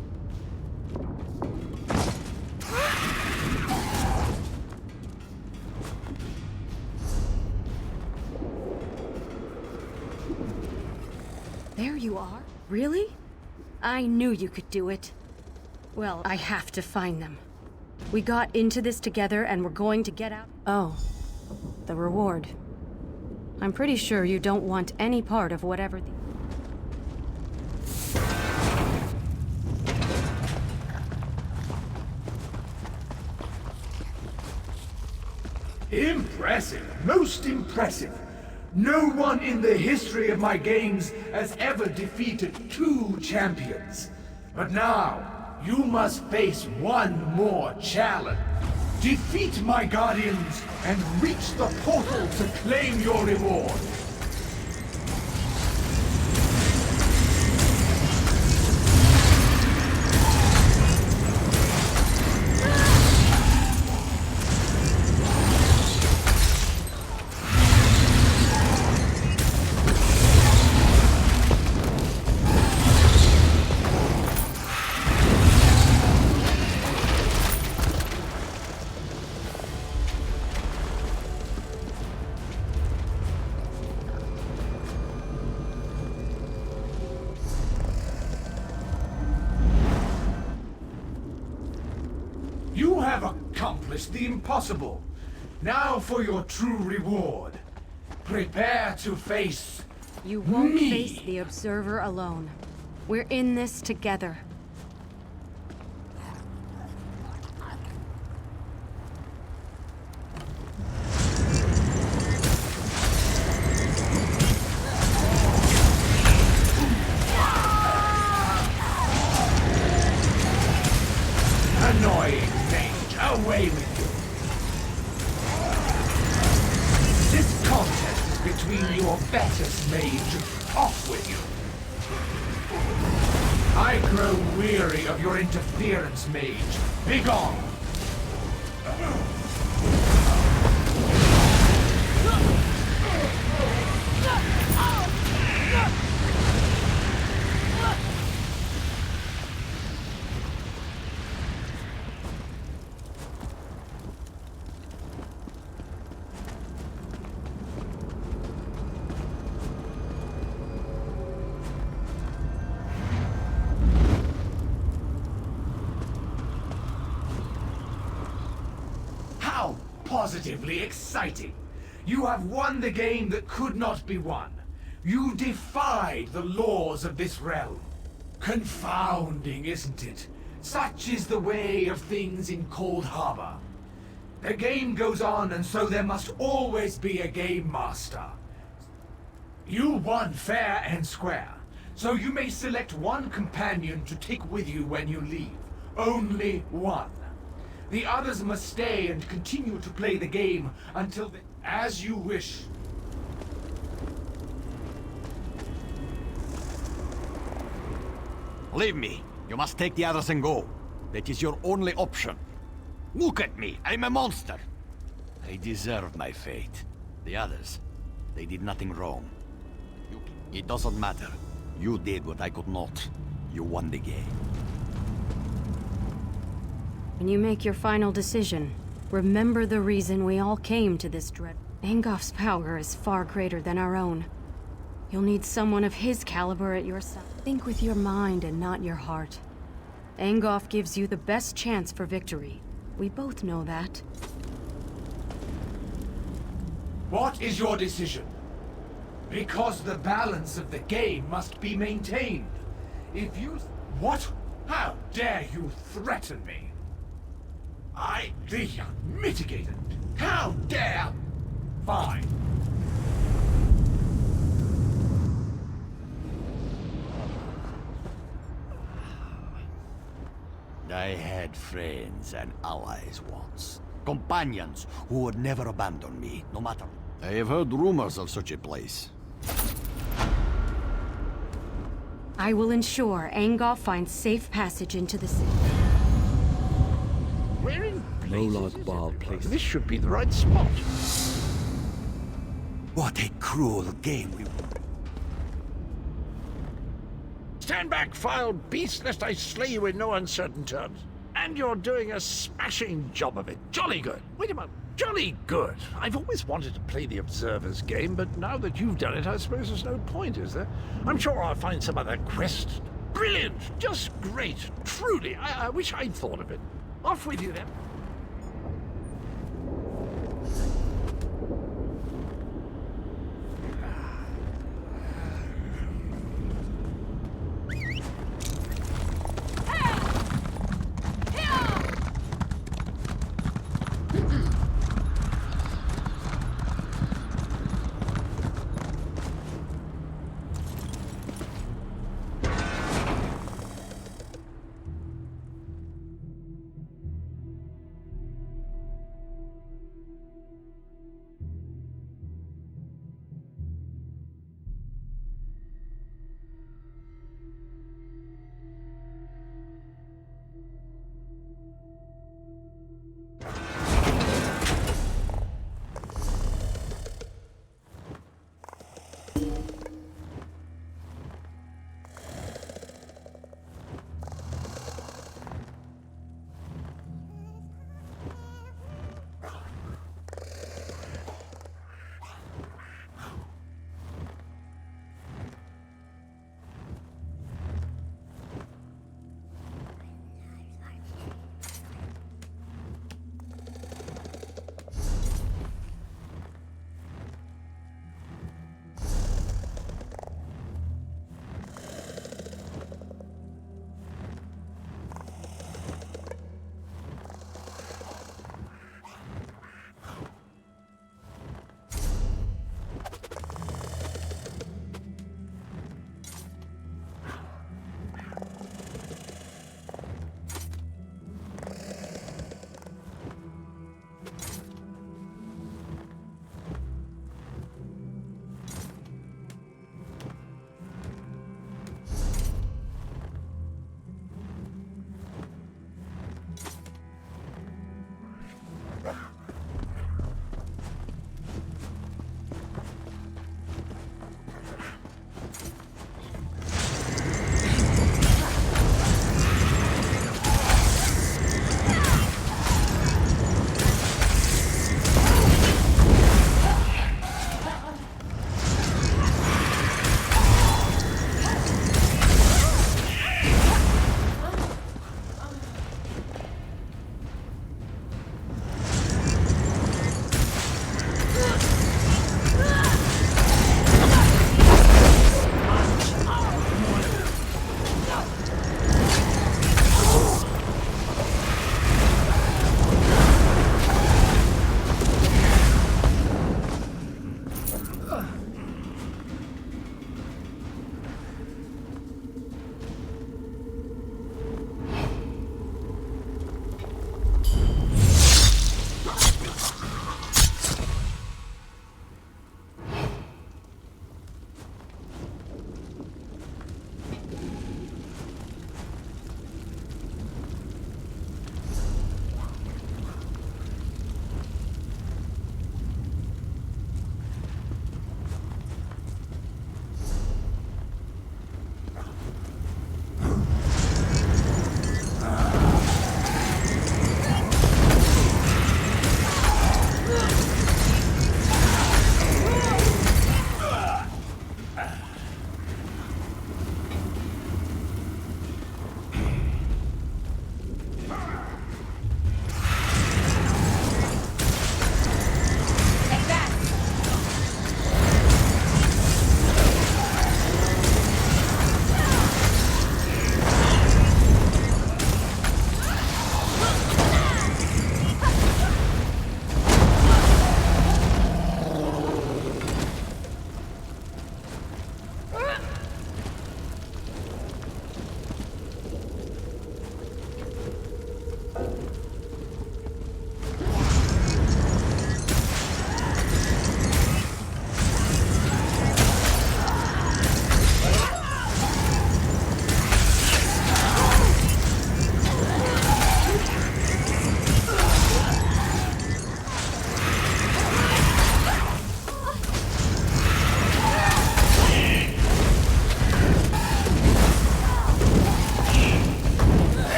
There you are. Really? I knew you could do it. Well, I have to find them. We got into this together and we're going to get out. Oh, the reward. I'm pretty sure you don't want any part of whatever the... Impressive. Most impressive. No one in the history of my games has ever defeated 2 champions. But now, you must face one more challenge. Defeat my guardians and reach the portal to claim your reward. You have accomplished the impossible. Now for your true reward. Prepare to face You won't me. face the Observer alone. We're in this together. Annoying mage, away with you! This contest is between your betters, mage. Off with you! I grow weary of your interference, mage. Begone! How positively exciting! You have won the game that could not be won. You defied the laws of this realm. Confounding, isn't it? Such is the way of things in Coldharbour. The game goes on, and so there must always be a game master. You won fair and square. so you may select one companion to take with you when you leave. Only one. The others must stay and continue to play the game until the... As you wish. Leave me. You must take the others and go. That is your only option. Look at me. I'm a monster. I deserve my fate. The others, they did nothing wrong. It doesn't matter. You did what I could not. You won the game. When you make your final decision, remember the reason we all came to this dread. Angof's power is far greater than our own. You'll need someone of his caliber at your side. Think with your mind and not your heart. Angof gives you the best chance for victory. We both know that. What is your decision? Because the balance of the game must be maintained. If you... What? How dare you threaten me? The unmitigated. How dare... Fine. I had friends and allies once. Companions who would never abandon me, no matter. I have heard rumors of such a place. I will ensure Angof finds safe passage into the city. Where in Molag Place? This should be the right spot. What a cruel game we... Stand back, foul beast, lest I slay you in no uncertain terms. And you're doing a smashing job of it. Jolly good. Wait a moment. Jolly good. I've always wanted to play the Observer's game, but now that you've done it, I suppose there's no point, is there? I'm sure I'll find some other quest. Brilliant. Just great. Truly. I wish I'd thought of it. Off with you, then.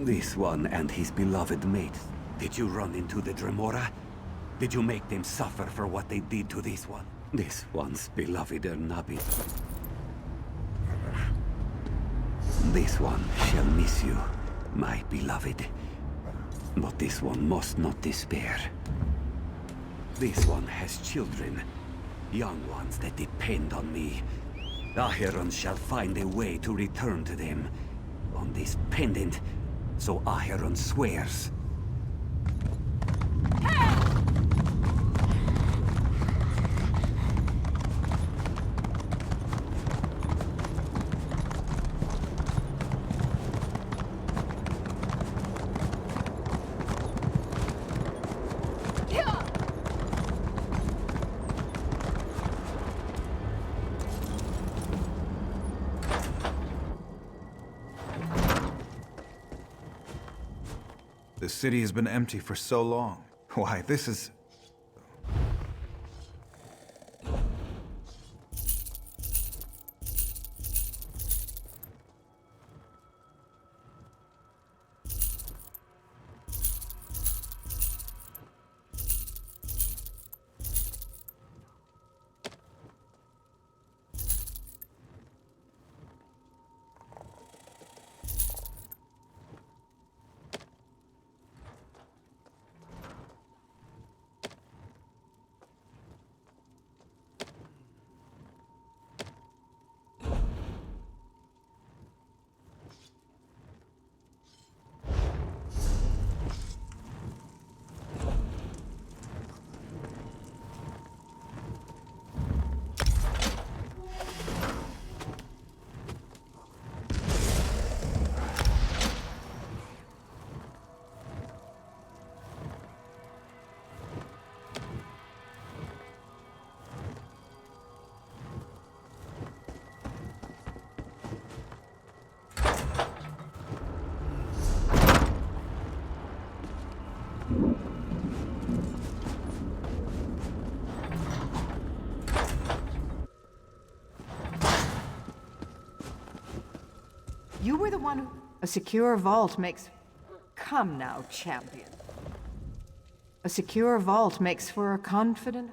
This one and his beloved mate. Did you run into the Dremora? Did you make them suffer for what they did to this one? This one's beloved Ernabi. This one shall miss you, my beloved. But this one must not despair. This one has children, young ones that depend on me. Acheron shall find a way to return to them. On this pendant, so Acheron swears. The city has been empty for so long. Why, this is... You were the one who... A secure vault makes... Come now, champion. A secure vault makes for a confident...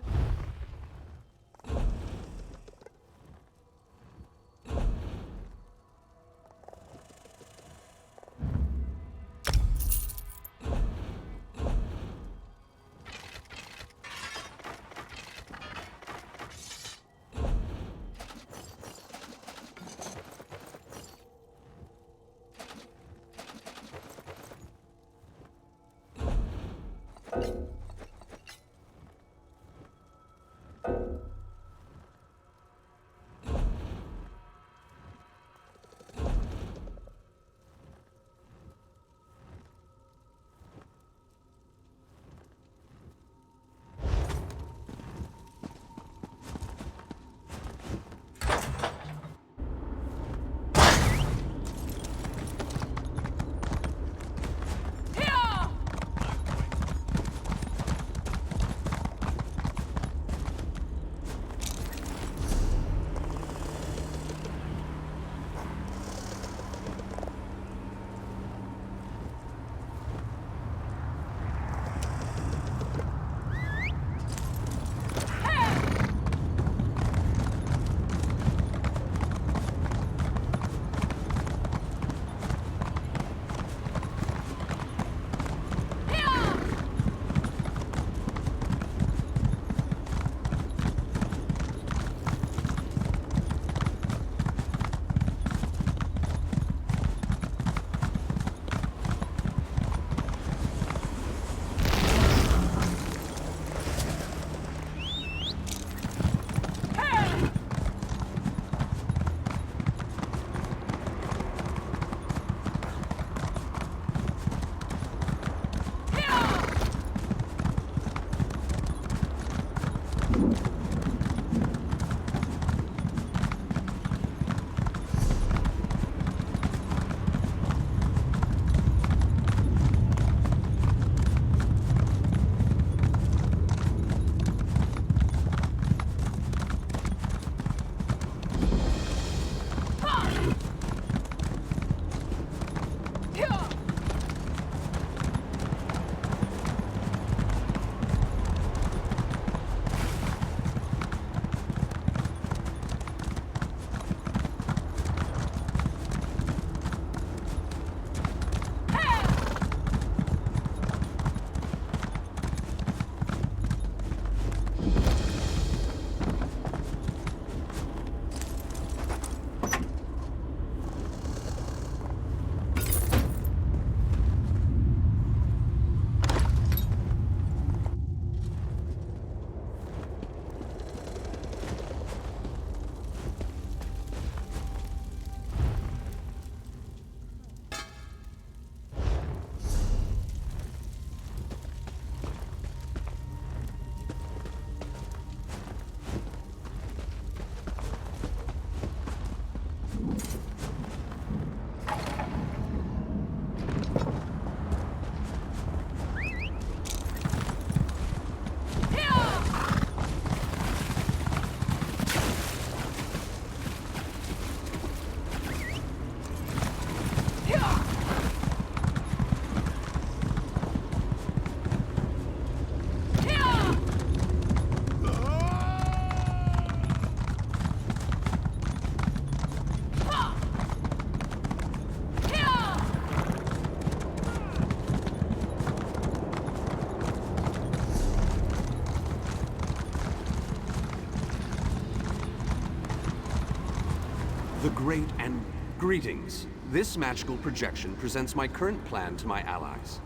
great and greetings. This magical projection presents my current plan to my allies.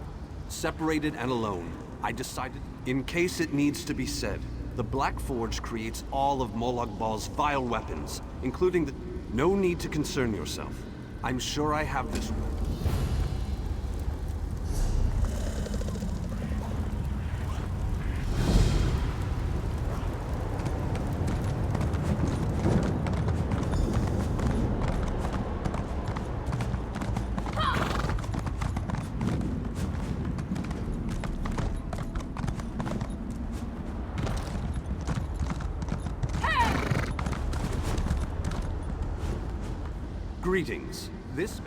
Separated and alone, I decided, in case it needs to be said, the Black Forge creates all of Molag Bal's vile weapons, including the... No need to concern yourself. I'm sure I have this... Greetings. This...